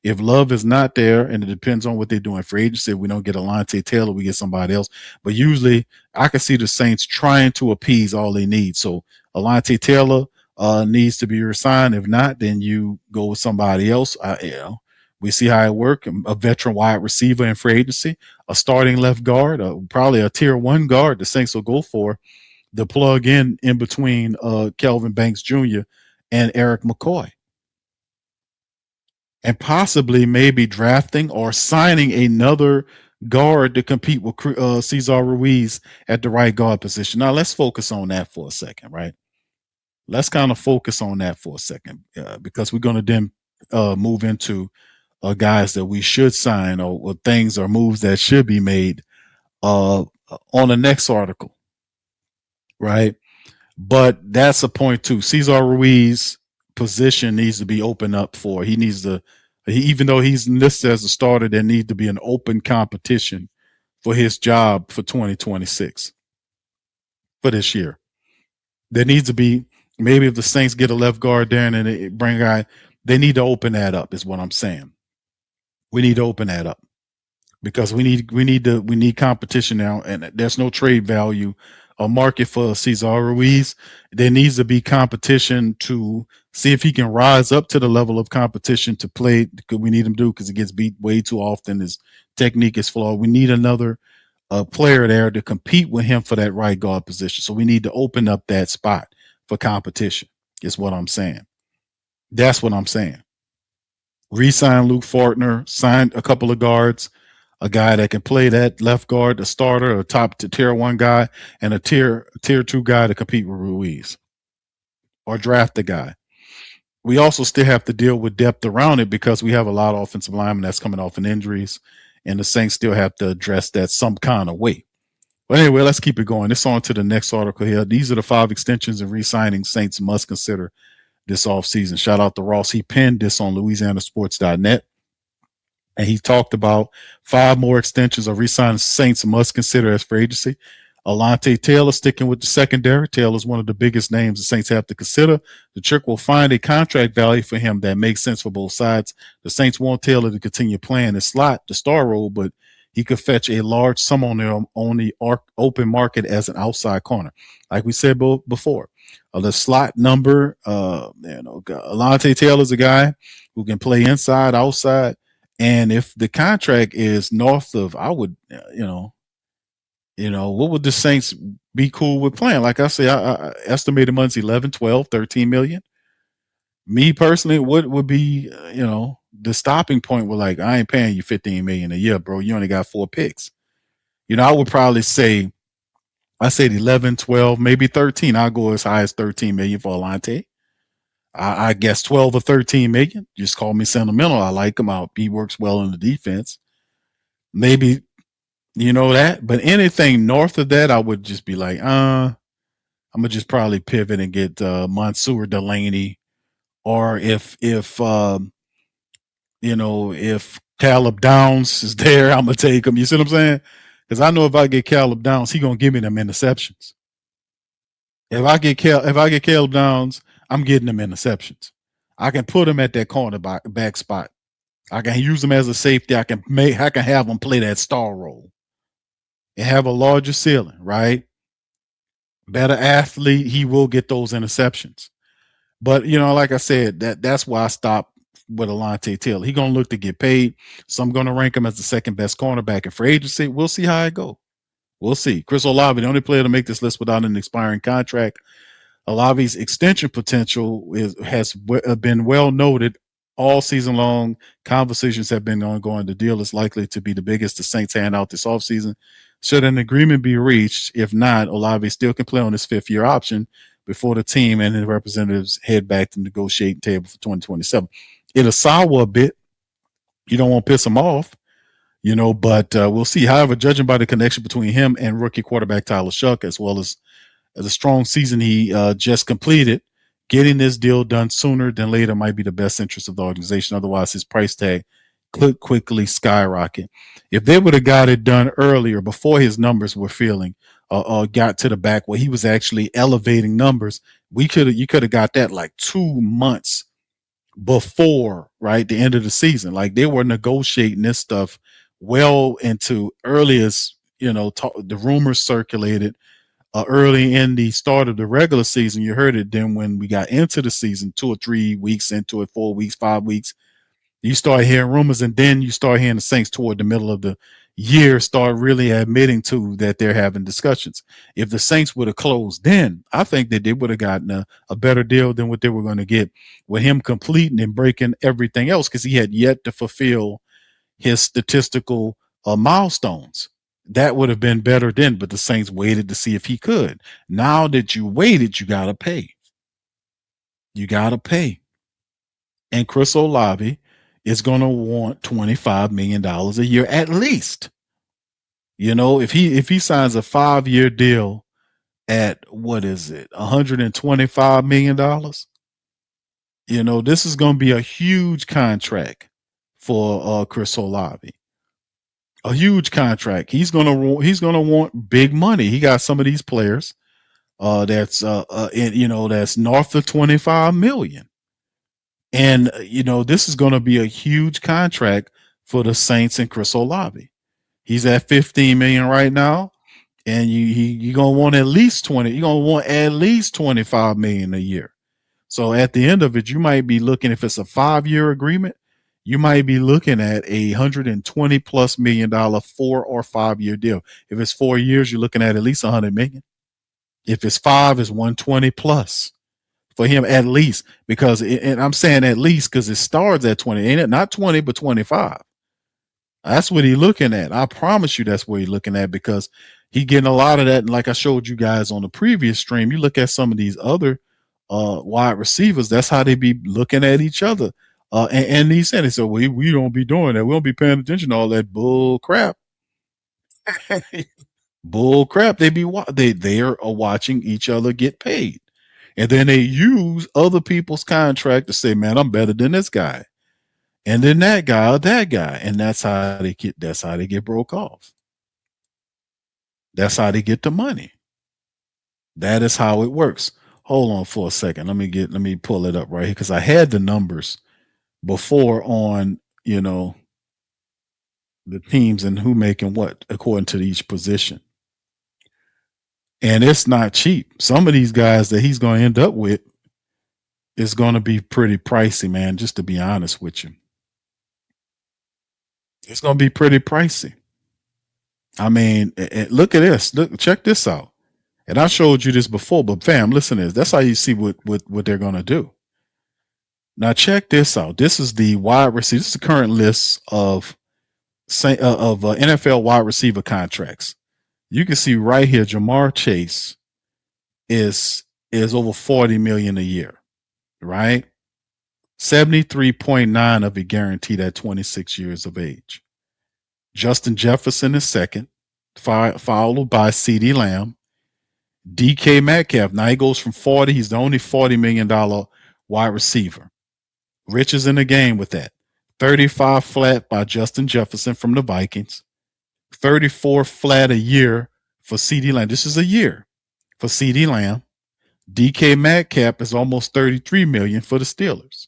S1: If Love is not there, and it depends on what they're doing for agency, if we don't get Alontae Taylor, we get somebody else. But usually, I can see the Saints trying to appease all they need. So Alontae Taylor needs to be resigned. If not, then you go with somebody else. We see how it works. A veteran wide receiver in free agency, a starting left guard, probably a tier one guard. The Saints will go for the plug in between Kelvin Banks Jr. and Eric McCoy, and possibly maybe drafting or signing another guard to compete with Cesar Ruiz at the right guard position. Now let's focus on that for a second, right? Let's kind of focus on that for a second, because we're going to then move into guys that we should sign, or things or moves that should be made on the next article, right? But that's a point too. Cesar Ruiz position needs to be opened up for. He needs to, even though he's listed as a starter, there needs to be an open competition for his job for 2026, for this year. There needs to be, maybe if the Saints get a left guard there and they bring a guy, they need to open that up, is what I'm saying. We need to open that up, because we need competition now, and there's no trade value or market for Cesar Ruiz. There needs to be competition to see if he can rise up to the level of competition to play. We need him to, because he gets beat way too often. His technique is flawed. We need another player there to compete with him for that right guard position. So we need to open up that spot for competition, is what I'm saying. That's what I'm saying. Re-sign Luke Fortner, signed a couple of guards, a guy that can play that left guard, a starter, a top to tier one guy, and a tier two guy to compete with Ruiz, or draft the guy. We also still have to deal with depth around it, because we have a lot of offensive linemen that's coming off in injuries, and the Saints still have to address that some kind of way. But anyway, let's keep it going. It's on to the next article here. These are the 5 extensions and re-signing Saints must consider this offseason. Shout out to Ross. He penned this on LouisianaSports.net. And he talked about 5 more extensions of re-signing Saints must consider as free agency. Alontae Taylor sticking with the secondary. Taylor is one of the biggest names the Saints have to consider. The trick will find a contract value for him that makes sense for both sides. The Saints want Taylor to continue playing the slot, the star role, but he could fetch a large sum on the open market as an outside corner. Like we said before, the slot number, Alontae Taylor's a guy who can play inside, outside. And if the contract is north of, I would, what would the Saints be cool with playing? Like I say, I estimated months 11, 12, 13 million. Me personally, what would be, the stopping point? Where, like, I ain't paying you 15 million a year, bro. You only got 4 picks. I would probably say, I said 11, 12, maybe 13. I'll go as high as 13 million for Alontae. I guess 12 or 13 million. Just call me sentimental. I like him out. He works well in the defense. Maybe, that. But anything north of that, I would just be like, I'm going to just probably pivot and get Mansour Delaney. Or if Caleb Downs is there, I'm going to take him. You see what I'm saying? Because I know if I get Caleb Downs, he's going to give me them interceptions. If I get Caleb Downs, I'm getting them interceptions. I can put him at that cornerback spot. I can use him as a safety. I can have him play that star role and have a larger ceiling, right? Better athlete, he will get those interceptions. But like I said, that's why I stopped with Alontae Taylor. He's gonna look to get paid, so I'm gonna rank him as the second best cornerback in free agency. We'll see how it goes. We'll see. Chris Olave, the only player to make this list without an expiring contract. Olave's extension potential has been well noted all season long. Conversations have been ongoing. The deal is likely to be the biggest the Saints hand out this offseason. Should an agreement be reached? If not, Olave still can play on his 5th-year option before the team and the representatives head back to the negotiating table for 2027. It'll sour a bit. You don't want to piss him off, but we'll see. However, judging by the connection between him and rookie quarterback Tyler Shuck, as well as the strong season he just completed, getting this deal done sooner than later might be the best interest of the organization. Otherwise, his price tag could quickly skyrocket. If they would have got it done earlier, before his numbers were feeling got to the back where he was actually elevating numbers, you could have got that like 2 months before, right, the end of the season. Like they were negotiating this stuff well into earliest, the rumors circulated early in the start of the regular season. You heard it then when we got into the season, 2 or 3 weeks into it, 4 weeks, 5 weeks. You start hearing rumors, and then you start hearing the Saints toward the middle of the year start really admitting to that they're having discussions. If the Saints would have closed then, I think that they would have gotten a better deal than what they were going to get with him completing and breaking everything else because he had yet to fulfill his statistical milestones. That would have been better then, but the Saints waited to see if he could. Now that you waited, you got to pay. You got to pay. And Chris Olave is going to want $25 million a year at least. If he signs a 5-year deal at what is it, $125 million, this is going to be a huge contract for Chris Olave. A huge contract. He's gonna want big money. He got some of these players that's north of 25 million. And this is going to be a huge contract for the Saints and Chris Olave. He's at 15 million right now, and you're gonna want at least 20. You're gonna want at least 25 million a year. So at the end of it, you might be looking, if it's a 5-year agreement, you might be looking at $120+ million 4 or 5 year deal. If it's 4 years, you're looking at least 100 million. If it's 5, it's 120 plus for him at least. And I'm saying at least because it starts at 20, ain't it? Not 20, but 25. That's what he's looking at. I promise you that's what he's looking at because he getting a lot of that. And like I showed you guys on the previous stream, you look at some of these other wide receivers, that's how they be looking at each other. And he said, so we don't be doing that. We don't be paying attention to all that bull crap. Bull crap. They are watching each other get paid. And then they use other people's contract to say, man, I'm better than this guy. And then that guy or that guy. And that's how they get broke off. That's how they get the money. That is how it works. Hold on for a second. Let me pull it up right here because I had the numbers before on, the teams and who making what according to each position. And it's not cheap. Some of these guys that he's going to end up with is going to be pretty pricey, man, just to be honest with you. It's going to be pretty pricey. I mean, look at this. Check this out. And I showed you this before, but fam, listen to this. That's how you see what they're going to do. Now check this out. This is the wide receiver. This is the current list of NFL wide receiver contracts. You can see right here, Jamar Chase is over 40 million a year, right? 73.9 of it guaranteed at 26 years of age. Justin Jefferson is second, followed by CeeDee Lamb. DK Metcalf, now he goes from 40. He's the only $40 million wide receiver. Rich is in the game with that. 35 flat by Justin Jefferson from the Vikings. 34 flat a year for CeeDee Lamb. This is a year for CeeDee Lamb. DK Metcalf is almost 33 million for the Steelers.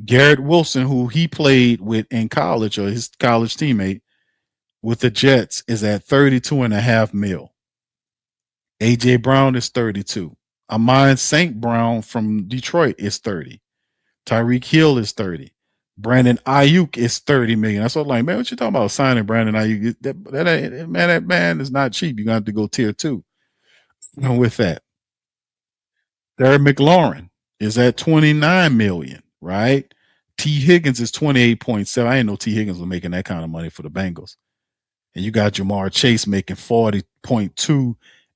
S1: Garrett Wilson, who he played with in college, or his college teammate with the Jets, is at 32.5 mil. AJ Brown is 32. Amon St. Brown from Detroit is 30. Tyreek Hill is 30. Brandon Ayuk is 30 million. That's what I'm like, man, what you talking about signing Brandon Ayuk? That man is not cheap. You're going to have to go tier 2 with that. Terry McLaurin is at 29 million, right? T. Higgins is 28.7. I didn't know T. Higgins was making that kind of money for the Bengals. And you got Jamar Chase making 40.2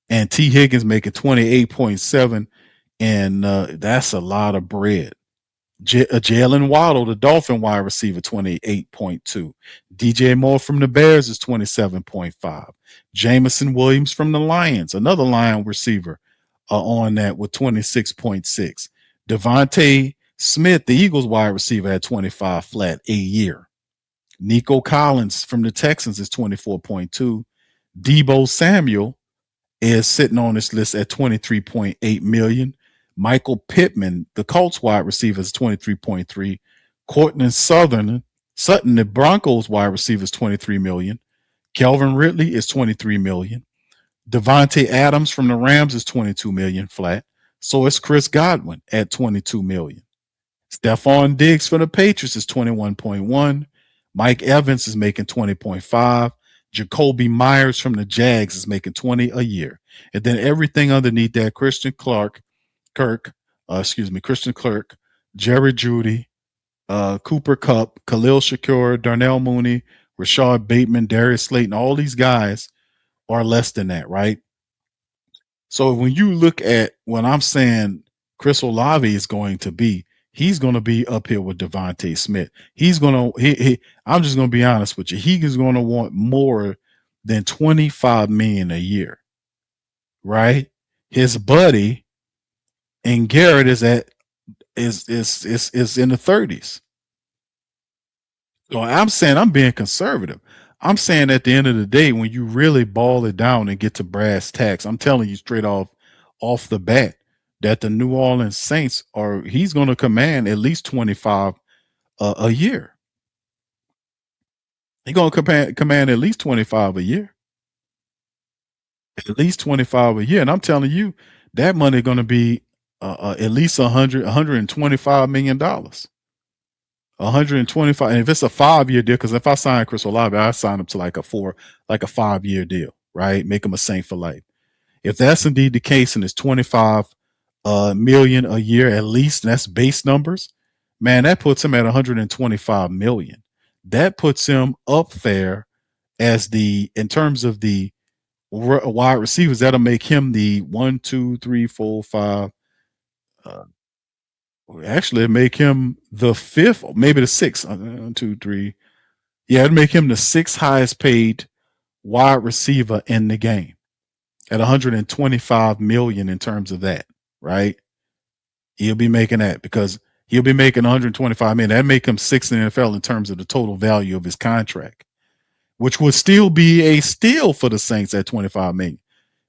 S1: and T. Higgins making 28.7. And that's a lot of bread. Jalen Waddle, the Dolphin wide receiver, 28.2. DJ Moore from the Bears is 27.5. Jameson Williams from the Lions, another Lion receiver, on that with 26.6. Devontae Smith, the Eagles wide receiver, at 25 flat a year. Nico Collins from the Texans is 24.2. Deebo Samuel is sitting on this list at 23.8 million. Michael Pittman, the Colts wide receiver, is 23.3. Cortland Sutton, the Broncos wide receiver, is 23 million. Kelvin Ridley is 23 million. Devontae Adams from the Rams is 22 million flat. So it's Chris Godwin at 22 million. Stephon Diggs for the Patriots is 21.1. Mike Evans is making 20.5. Jacoby Myers from the Jags is making 20 a year. And then everything underneath that, Christian Kirk, Jerry Judy, Cooper Kupp, Khalil Shakur, Darnell Mooney, Rashad Bateman, Darius Slayton, all these guys are less than that, right? So when you look at what I'm saying, Chris Olave is going to be, he's going to be up here with Devontae Smith. He's going to, I'm just going to be honest with you. He is going to want more than 25 million a year, right? His buddy and Garrett is in the 30s. So I'm saying I'm being conservative. I'm saying at the end of the day, when you really ball it down and get to brass tacks, I'm telling you straight off the bat that the New Orleans Saints he's going to command at least 25 a year. He's going to command at least 25 a year. At least 25 a year. And I'm telling you, that money is going to be at least $125 million. 125, and if it's a 5-year deal, because if I sign Chris Olave, I sign him to like a 5-year deal, right? Make him a Saint for life. If that's indeed the case, and it's 25 million a year at least, and that's base numbers, man, that puts him at 125 million. That puts him up there as in terms of the wide receivers. That'll make him the 1, 2, 3, 4, 5. Actually, make him the 5th, maybe the 6th. 1, 2, 3. Yeah, it'd make him the 6th highest paid wide receiver in the game at 125 million in terms of that, right? He'll be making that because he'll be making 125 million. That'd make him 6th in the NFL in terms of the total value of his contract, which would still be a steal for the Saints at 25 million.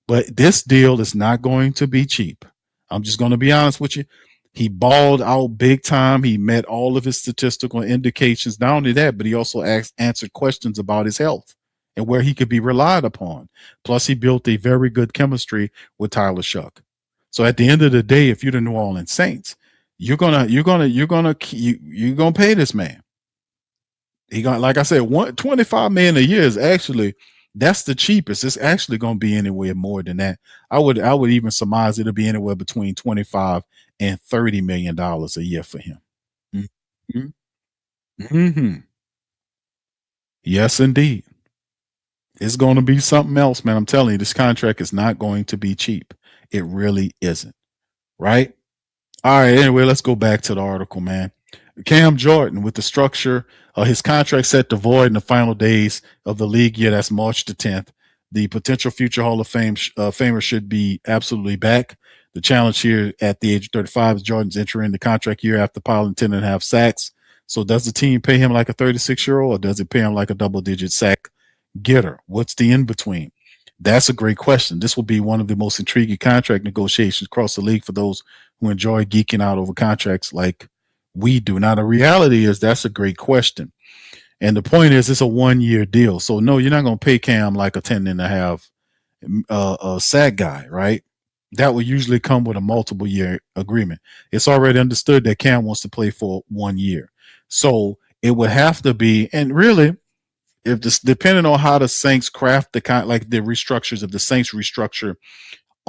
S1: But this deal is not going to be cheap. I'm just going to be honest with you. He balled out big time. He met all of his statistical indications. Not only that, but he also answered questions about his health and where he could be relied upon. Plus, he built a very good chemistry with Tyler Shuck. So at the end of the day, if you're the New Orleans Saints, you're gonna pay this man. He got, like I said, 25 million a year is actually, that's the cheapest. It's actually going to be anywhere more than that. I would even surmise it'll be anywhere between 25 and $30 million a year for him. Mm-hmm. Mm-hmm. Yes, indeed. It's going to be something else, man. I'm telling you, this contract is not going to be cheap. It really isn't. Right? All right. Anyway, let's go back to the article, man. Cam Jordan, with the structure, his contract set to void in the final days of the league year. That's March the 10th. The potential future Hall of Fame famer should be absolutely back. The challenge here at the age of 35 is Jordan's entering the contract year after piling 10.5 sacks. So does the team pay him like a 36-year-old, or does it pay him like a double-digit sack getter? What's the in-between? That's a great question. This will be one of the most intriguing contract negotiations across the league for those who enjoy geeking out over contracts like we do. Now, the reality is that's a great question. And the point is, it's a 1-year deal. So, no, you're not going to pay Cam like a 10.5 sack guy, right? That will usually come with a multiple year agreement. It's already understood that Cam wants to play for 1 year. So it would have to be, and really, if this, depending on how the Saints craft the restructures, if the Saints restructure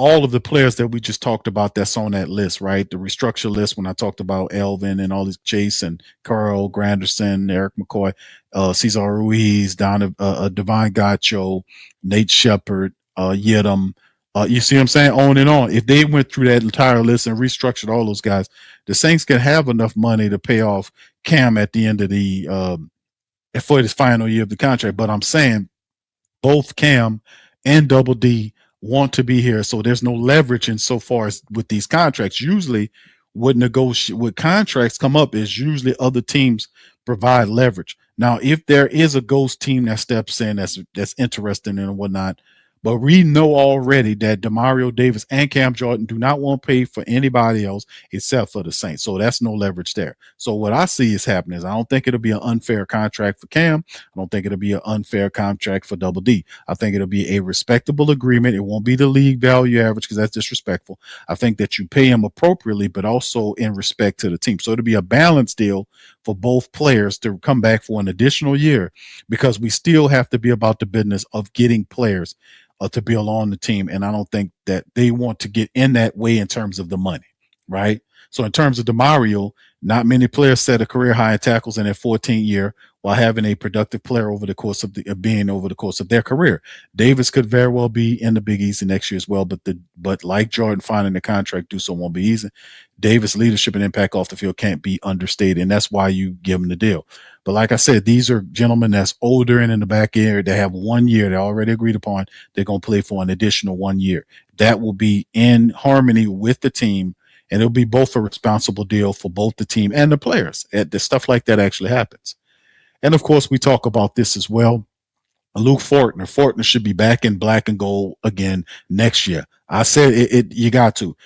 S1: all of the players that we just talked about that's on that list, right? The restructure list when I talked about Elvin and all these Jason, Carl, Granderson, Eric McCoy, Cesar Ruiz, Divine Gacho, Nate Shepard, Yedem. You see what I'm saying? On and on. If they went through that entire list and restructured all those guys, the Saints can have enough money to pay off Cam at the end of for his final year of the contract. But I'm saying both Cam and Double D want to be here, so there's no leverage in so far as with these contracts. Usually when contracts come up is usually other teams provide leverage. Now, if there is a ghost team that steps in that's interested in and whatnot, But we know already that Demario Davis and Cam Jordan do not want to pay for anybody else except for the Saints. So that's no leverage there. So what I see is happening is I don't think it'll be an unfair contract for Cam. I don't think it'll be an unfair contract for Double D. I think it'll be a respectable agreement. It won't be the league value average because that's disrespectful. I think that you pay him appropriately, but also in respect to the team. So it'll be a balanced deal for both players to come back for an additional year because we still have to be about the business of getting players to be along the team. And I don't think that they want to get in that way in terms of the money, right? So in terms of DeMario, not many players set a career high in tackles in their 14th year while having a productive player over the course of being over the course of their career. Davis could very well be in the Big Easy next year as well, but like Jordan finding the contract do so won't be easy. Davis' leadership and impact off the field can't be understated, and that's why you give him the deal. But like I said, these are gentlemen that's older and in the back end. They have 1 year. They already agreed upon. They're going to play for an additional 1 year. That will be in harmony with the team, and it'll be both a responsible deal for both the team and the players. The stuff like that actually happens. And of course, we talk about this as well. Luke Fortner. Fortner should be back in black and gold again next year. I said it you got to.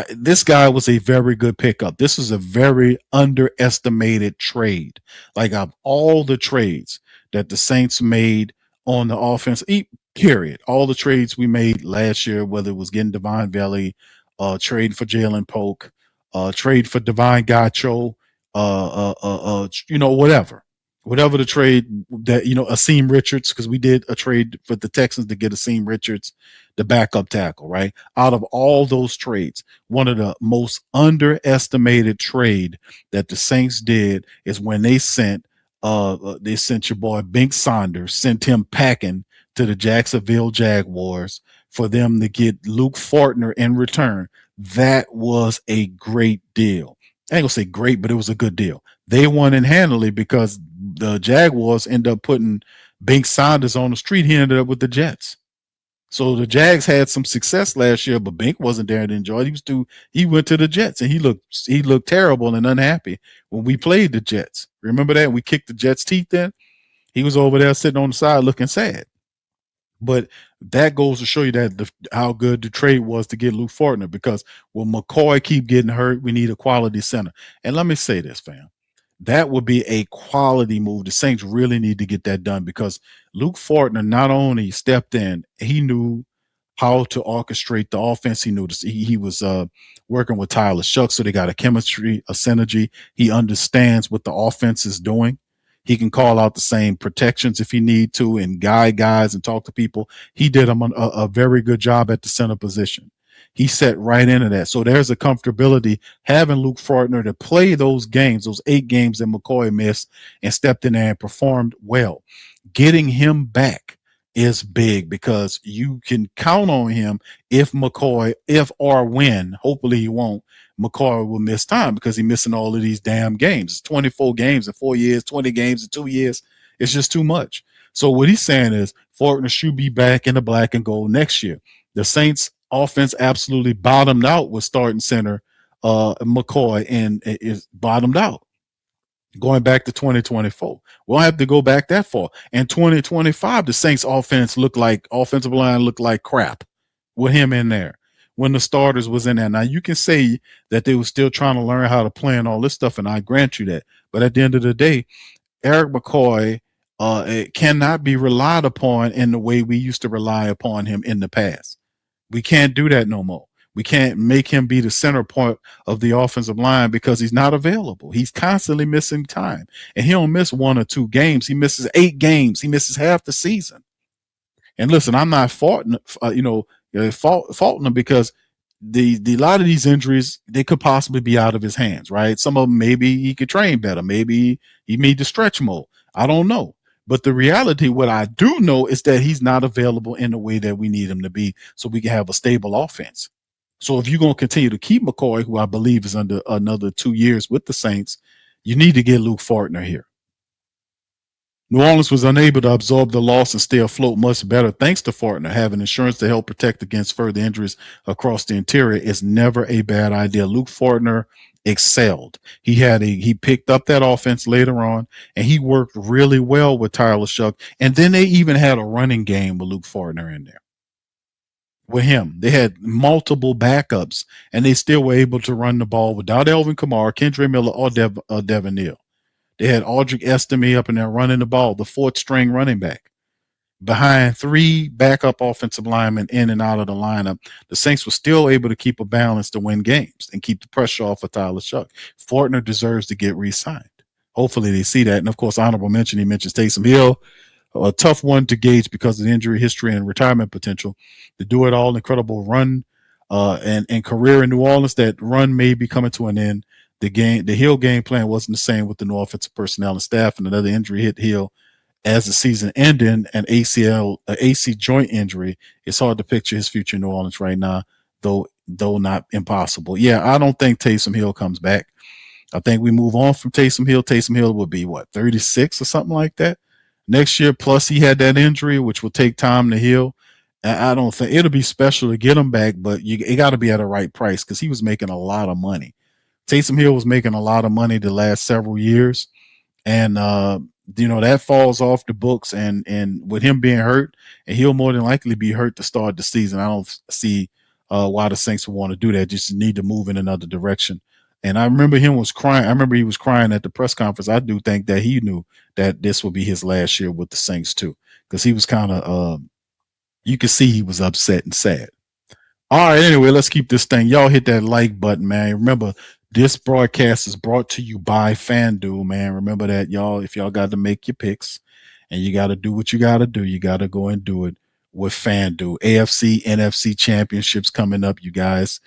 S1: This guy was a very good pickup. This is a very underestimated trade. Like of all the trades that the Saints made on the offense, period, all the trades we made last year, whether it was getting Divine Valley, trade for Jalen Polk, trade for Divine Gacho, whatever the trade that, Asim Richards, because we did a trade for the Texans to get Asim Richards, the backup tackle, right? Out of all those trades, one of the most underestimated trade that the Saints did is when they sent your boy Bink Saunders, sent him packing to the Jacksonville Jaguars for them to get Luke Fortner in return. That was a great deal. I ain't gonna say great, but it was a good deal. They won in handily because the Jaguars end up putting Bink Saunders on the street. He ended up with the Jets. So the Jags had some success last year, but Bink wasn't there to enjoy it. He went to the Jets and he looked terrible and unhappy when we played the Jets. Remember that? We kicked the Jets' teeth in. He was over there sitting on the side looking sad. But that goes to show you that how good the trade was to get Luke Fortner, because when McCoy keep getting hurt, we need a quality center. And let me say this, fam. That would be a quality move. The Saints really need to get that done because Luke Fortner not only stepped in, he knew how to orchestrate the offense. He knew this. He was working with Tyler Shuck, so they got a chemistry, a synergy. He understands what the offense is doing. He can call out the same protections if he need to and guide guys and talk to people. He did a very good job at the center position. He set right into that. So there's a comfortability having Luke Fortner to play those games, those 8 games that McCoy missed and stepped in there and performed well. Getting him back is big because you can count on him if or when, hopefully he won't, McCoy will miss time because he's missing all of these damn games. It's 24 games in 4 years, 20 games in 2 years. It's just too much. So what he's saying is Fortner should be back in the black and gold next year. The Saints offense absolutely bottomed out with starting center McCoy, and it is bottomed out going back to 2024. We'll have to go back that far. In 2025, the Saints offensive line looked like crap with him in there when the starters was in there. Now you can say that they were still trying to learn how to play and all this stuff, and I grant you that. But at the end of the day, Eric McCoy it cannot be relied upon in the way we used to rely upon him in the past. We can't do that no more. We can't make him be the center point of the offensive line because he's not available. He's constantly missing time. And he don't miss 1 or 2 games. He misses 8 games. He misses half the season. And listen, I'm not faulting him because the lot of these injuries, they could possibly be out of his hands, right? Some of them, maybe he could train better. Maybe he need to stretch more. I don't know. But the reality, what I do know is that he's not available in the way that we need him to be so we can have a stable offense. So if you're going to continue to keep McCoy, who I believe is under another 2 years with the Saints, you need to get Luke Fortner here. New Orleans was unable to absorb the loss and stay afloat much better thanks to Fortner. Having insurance to help protect against further injuries across the interior is never a bad idea. Luke Fortner excelled. He picked up that offense later on, and he worked really well with Tyler Shuck. And then they even had a running game with Luke Fortner in there with him. They had multiple backups, and they still were able to run the ball without Elvin Kamara, Kendre Miller, or Devin Neal. They had Audric Estime up in there running the ball, the fourth string running back, behind three backup offensive linemen in and out of the lineup. The Saints were still able to keep a balance to win games and keep the pressure off of Tyler Shuck. Fortner deserves to get re-signed. Hopefully they see that. And of course, honorable mention, he mentions Taysom Hill, a tough one to gauge because of the injury history and retirement potential. To do it all, incredible run and career in New Orleans. That run may be coming to an end. The Hill game plan wasn't the same with the new offensive personnel and staff, and another injury hit Hill as the season ended. An AC joint injury. It's hard to picture his future in New Orleans right now, though not impossible. Yeah, I don't think Taysom Hill comes back. I think we move on from Taysom Hill. Taysom Hill will be what, 36 or something like that next year. Plus, he had that injury, which will take time to heal. I don't think it'll be special to get him back, but it got to be at a right price because he was making a lot of money. Taysom Hill was making a lot of money the last several years, and that falls off the books. And with him being hurt, and he'll more than likely be hurt to start the season. I don't see why the Saints would want to do that. Just need to move in another direction. And I remember him was crying. I remember he was crying at the press conference. I do think that he knew that this would be his last year with the Saints too, because he was kind of you could see he was upset and sad. All right, anyway, let's keep this thing. Y'all hit that like button, man. Remember, this broadcast is brought to you by FanDuel, man. Remember that, y'all. If y'all got to make your picks and you got to do what you got to do, you got to go and do it with FanDuel. AFC, NFC championships coming up. You guys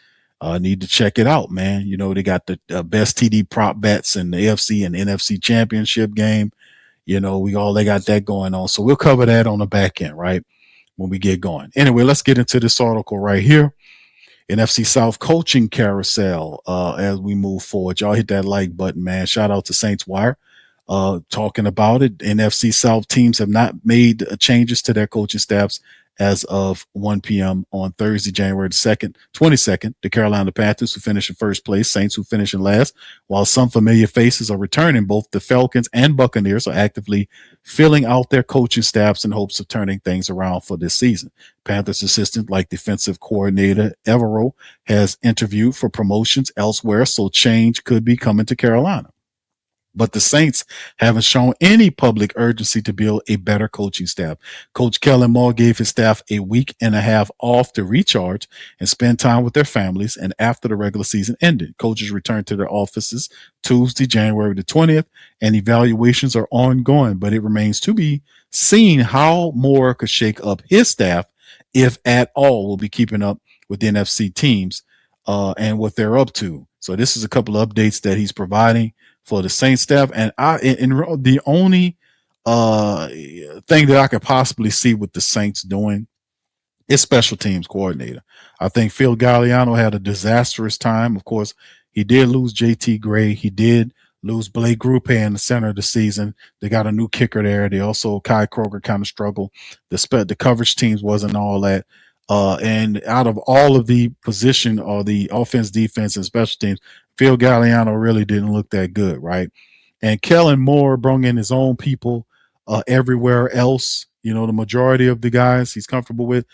S1: need to check it out, man. They got the best TD prop bets in the AFC and NFC championship game. They got that going on. So we'll cover that on the back end, right? When we get going. Anyway, let's get into this article right here. NFC South coaching carousel as we move forward. Y'all hit that like button, man. Shout out to Saints Wire talking about it. NFC South teams have not made changes to their coaching staffs as of 1 p.m. on Thursday, January 2nd, 22nd. The Carolina Panthers, who finish in first place, Saints, who finish in last, while some familiar faces are returning. Both the Falcons and Buccaneers are actively filling out their coaching staffs in hopes of turning things around for this season. Panthers assistant, like defensive coordinator Evero, has interviewed for promotions elsewhere, so change could be coming to Carolina. But the Saints haven't shown any public urgency to build a better coaching staff. Coach Kellen Moore gave his staff a week and a half off to recharge and spend time with their families. And after the regular season ended, coaches returned to their offices Tuesday, January the 20th, and evaluations are ongoing. But it remains to be seen how Moore could shake up his staff, if at all, will be keeping up with the NFC teams and what they're up to. So this is a couple of updates that he's providing for the Saints staff. And the only thing that I could possibly see with the Saints doing is special teams coordinator. I think Phil Galliano had a disastrous time. Of course, he did lose JT Gray. He did lose Blake Grupe in the center of the season. They got a new kicker there. They also, Kai Kroger kind of struggled. The coverage teams wasn't all that. And out of all of the position or the offense, defense, and special teams, Phil Galliano really didn't look that good, right? And Kellen Moore brought in his own people everywhere else. The majority of the guys he's comfortable with.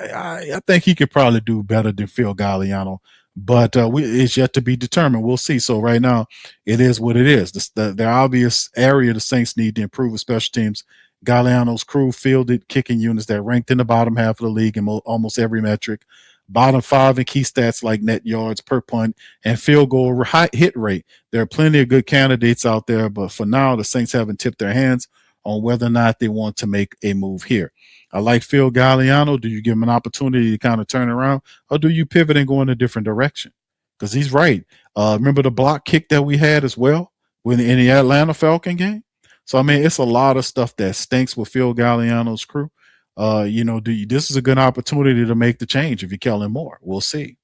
S1: I think he could probably do better than Phil Galliano, but it's yet to be determined. We'll see. So right now, it is what it is. The obvious area the Saints need to improve with special teams. Galliano's crew fielded kicking units that ranked in the bottom half of the league in almost every metric. Bottom five in key stats like net yards per punt and field goal hit rate. There are plenty of good candidates out there, but for now, the Saints haven't tipped their hands on whether or not they want to make a move here. I like Phil Galliano. Do you give him an opportunity to kind of turn around, or do you pivot and go in a different direction? Because he's right. Remember the block kick that we had as well in the Atlanta Falcon game? So, I mean, it's a lot of stuff that stinks with Phil Galliano's crew. This is a good opportunity to make the change if you're Kellen Moore. We'll see.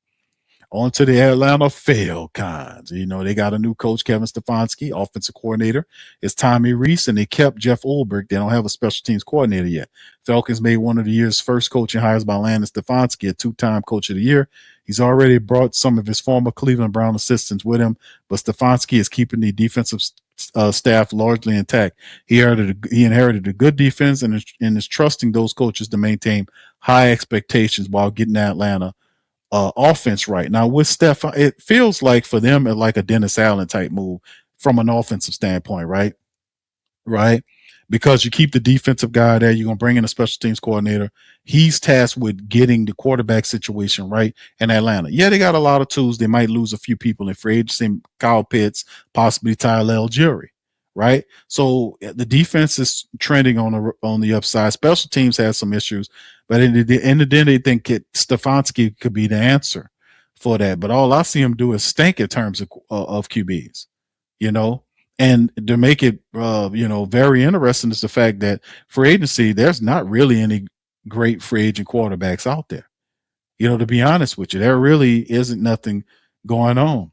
S1: On to the Atlanta Falcons. You know, they got a new coach, Kevin Stefanski, offensive coordinator. It's Tommy Reese, and they kept Jeff Ulbrich. They don't have a special teams coordinator yet. Falcons made one of the year's first coaching hires by Landon Stefanski, a two-time coach of the year. He's already brought some of his former Cleveland Brown assistants with him, but Stefanski is keeping the defensive staff largely intact. He inherited a good defense and is trusting those coaches to maintain high expectations while getting Atlanta offense right. Now with Steph, it feels like for them like a Dennis Allen type move from an offensive standpoint, right? Right? Because you keep the defensive guy there, you're gonna bring in a special teams coordinator. He's tasked with getting the quarterback situation right in Atlanta. Yeah, they got a lot of tools. They might lose a few people in free agency, Kyle Pitts, possibly Tyler Algieri, right? So the defense is trending on the upside. Special teams has some issues, but in the end of the day, they think Stefanski could be the answer for that. But all I see him do is stink in terms of QBs, you know. And to make it, very interesting is the fact that free agency, there's not really any great free agent quarterbacks out there. You know, to be honest with you, there really isn't nothing going on.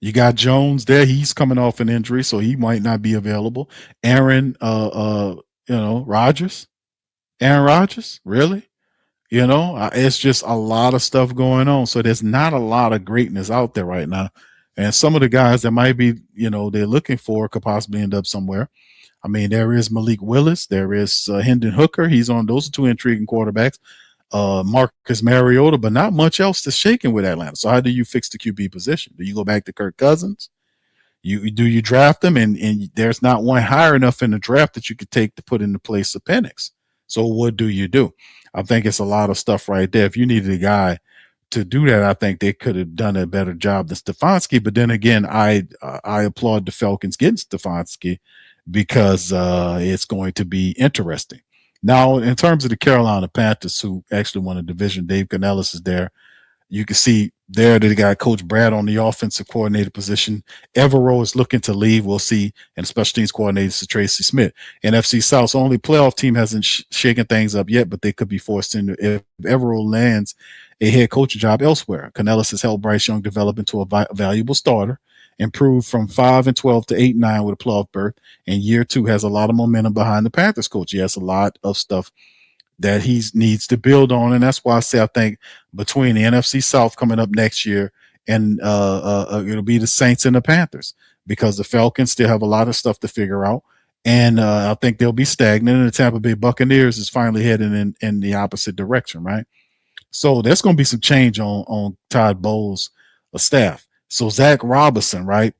S1: You got Jones there; he's coming off an injury, so he might not be available. Aaron, Rodgers, Aaron Rodgers, really? It's just a lot of stuff going on. So there's not a lot of greatness out there right now. And some of the guys that might be, they're looking for could possibly end up somewhere. I mean, there is Malik Willis. There is Hendon Hooker. He's on those two intriguing quarterbacks. Marcus Mariota, but not much else to shaking with Atlanta. So how do you fix the QB position? Do you go back to Kirk Cousins? You draft them, and there's not one higher enough in the draft that you could take to put in the place of Penix. So what do you do? I think it's a lot of stuff right there. If you needed a guy to do that, I think they could have done a better job than Stefanski. But then again, I applaud the Falcons getting Stefanski because it's going to be interesting. Now, in terms of the Carolina Panthers, who actually won a division, Dave Canellis is there. You can see there that they got Coach Brad on the offensive coordinator position. Evero is looking to leave. We'll see. And special teams coordinator is Tracy Smith. NFC South's only playoff team hasn't shaken things up yet, but they could be forced into if Evero lands a head coaching job elsewhere. Canellis has helped Bryce Young develop into a valuable starter, improved from 5-12 to 8-9 with a playoff berth, and year two has a lot of momentum behind the Panthers coach. He has a lot of stuff that he needs to build on. And that's why I say I think between the NFC South coming up next year and it'll be the Saints and the Panthers, because the Falcons still have a lot of stuff to figure out. And I think they'll be stagnant, and the Tampa Bay Buccaneers is finally heading in the opposite direction, right? So there's going to be some change on Todd Bowles' staff. So Zach Robinson, right?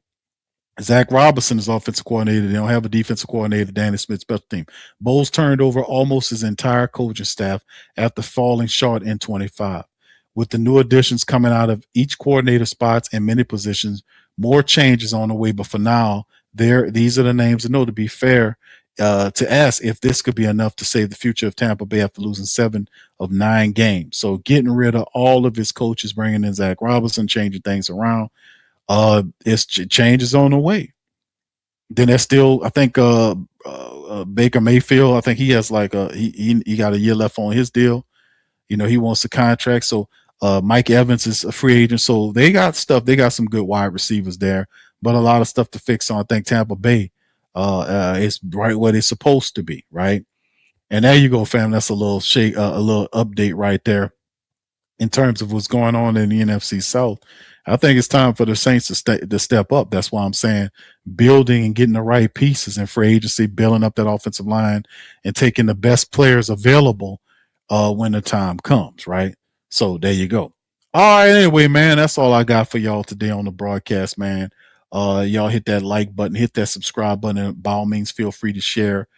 S1: Zach Robinson is offensive coordinator. They don't have a defensive coordinator, Danny Smith special team. Bowles turned over almost his entire coaching staff after falling short in 25. With the new additions coming out of each coordinator spots and many positions, more changes on the way. But for now, these are the names to know. To be fair, to ask if this could be enough to save the future of Tampa Bay after losing 7 of 9 games. So getting rid of all of his coaches, bringing in Zach Robinson, changing things around. It's changes on the way. Then there's still, I think, Baker Mayfield. I think he has like he got a year left on his deal. He wants a contract. So Mike Evans is a free agent. So they got stuff. They got some good wide receivers there, but a lot of stuff to fix on. I think Tampa Bay is right where they're supposed to be, right? And there you go, fam. That's a little a little update right there in terms of what's going on in the NFC South. I think it's time for the Saints to step up. That's why I'm saying building and getting the right pieces in free agency, building up that offensive line, and taking the best players available when the time comes, right? So there you go. All right, anyway, man, that's all I got for y'all today on the broadcast, man. Y'all hit that like button, hit that subscribe button, and by all means, feel free to share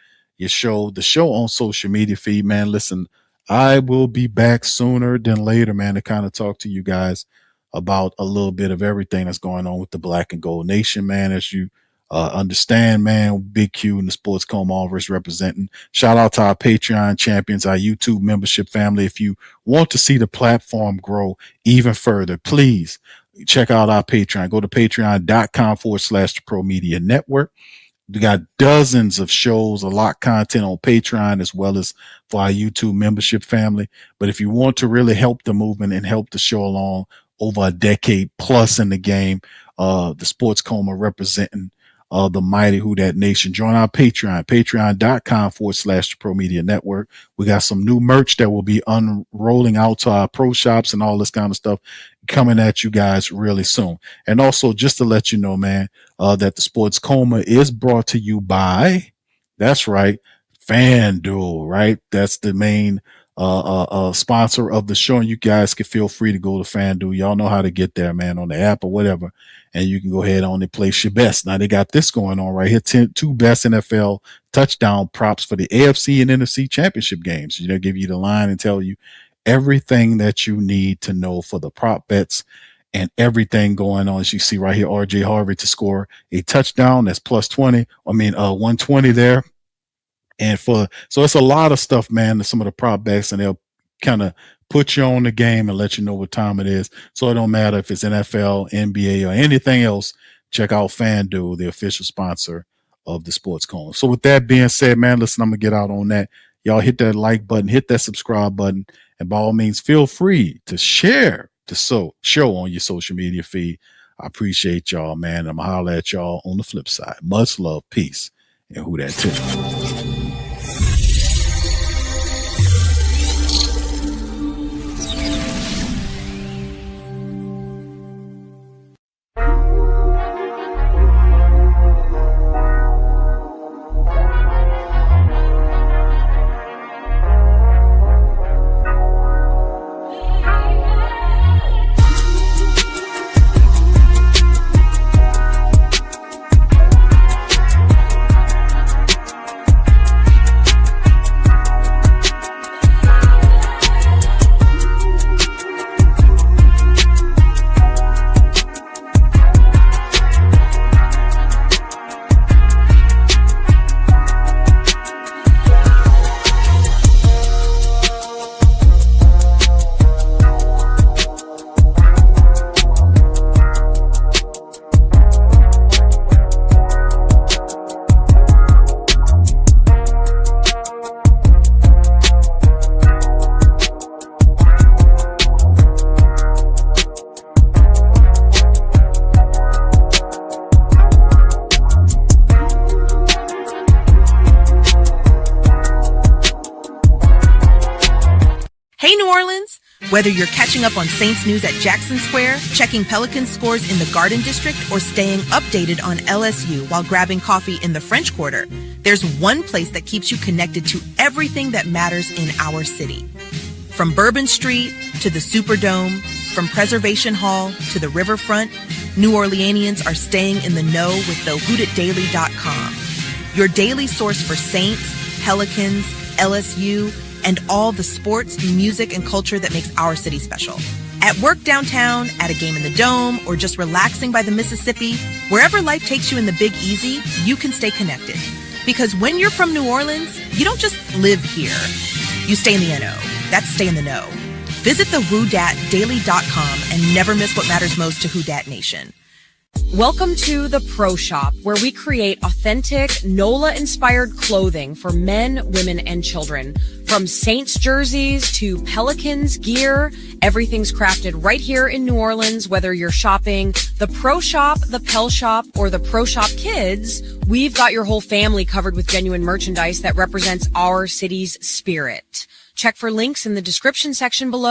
S1: the show on social media feed, man. Listen, I will be back sooner than later, man, to kind of talk to you guys about a little bit of everything that's going on with the Black and Gold Nation, man. As you understand, man, Big Q and the Sports Coma always representing. Shout out to our Patreon champions, our YouTube membership family. If you want to see the platform grow even further, please check out our Patreon. Go to patreon.com/the Pro Media Network. We got dozens of shows, a lot of content on Patreon as well as for our YouTube membership family. But if you want to really help the movement and help the show along over a decade plus in the game, the Sports Coma representing the mighty Who Dat Nation, join our Patreon, patreon.com/the Pro Media Network. We got some new merch that will be unrolling out to our pro shops and all this kind of stuff coming at you guys really soon. And also just to let you know, man, that the Sports Coma is brought to you by, that's right, FanDuel, right? That's the main sponsor of the show, and you guys can feel free to go to FanDuel. Y'all know how to get there, man, on the app or whatever, and you can go ahead on and place your best. Now they got this going on right here: two best NFL touchdown props for the AFC and NFC championship games. You know, give you the line and tell you everything that you need to know for the prop bets and everything going on. As you see right here, RJ Harvey to score a touchdown, that's plus 120 there. And so it's a lot of stuff, man, some of the prop bets, and they'll kind of put you on the game and let you know what time it is. So it don't matter if it's NFL, NBA, or anything else. Check out FanDuel, the official sponsor of the Sports Coma. So with that being said, man, listen, I'm going to get out on that. Y'all hit that like button, hit that subscribe button, and by all means, feel free to share the show on your social media feed. I appreciate y'all, man. I'm going to holler at y'all on the flip side. Much love, peace, and who that too.
S2: Whether you're catching up on Saints news at Jackson Square, checking Pelicans scores in the Garden District, or staying updated on LSU while grabbing coffee in the French Quarter, there's one place that keeps you connected to everything that matters in our city. From Bourbon Street to the Superdome, from Preservation Hall to the Riverfront, New Orleanians are staying in the know with the HootitDaily.com. Your daily source for Saints, Pelicans, LSU, and all the sports, music, and culture that makes our city special. At work downtown, at a game in the Dome, or just relaxing by the Mississippi, wherever life takes you in the Big Easy, you can stay connected. Because when you're from New Orleans, you don't just live here. You stay in the NO. That's stay in the know. Visit the HootDatDaily.com and never miss what matters most to Who Dat Nation.
S3: Welcome to the Pro Shop, where we create authentic NOLA-inspired clothing for men, women, and children. From Saints jerseys to Pelicans gear, everything's crafted right here in New Orleans. Whether you're shopping the Pro Shop, the Pel Shop, or the Pro Shop Kids, we've got your whole family covered with genuine merchandise that represents our city's spirit. Check for links in the description section below.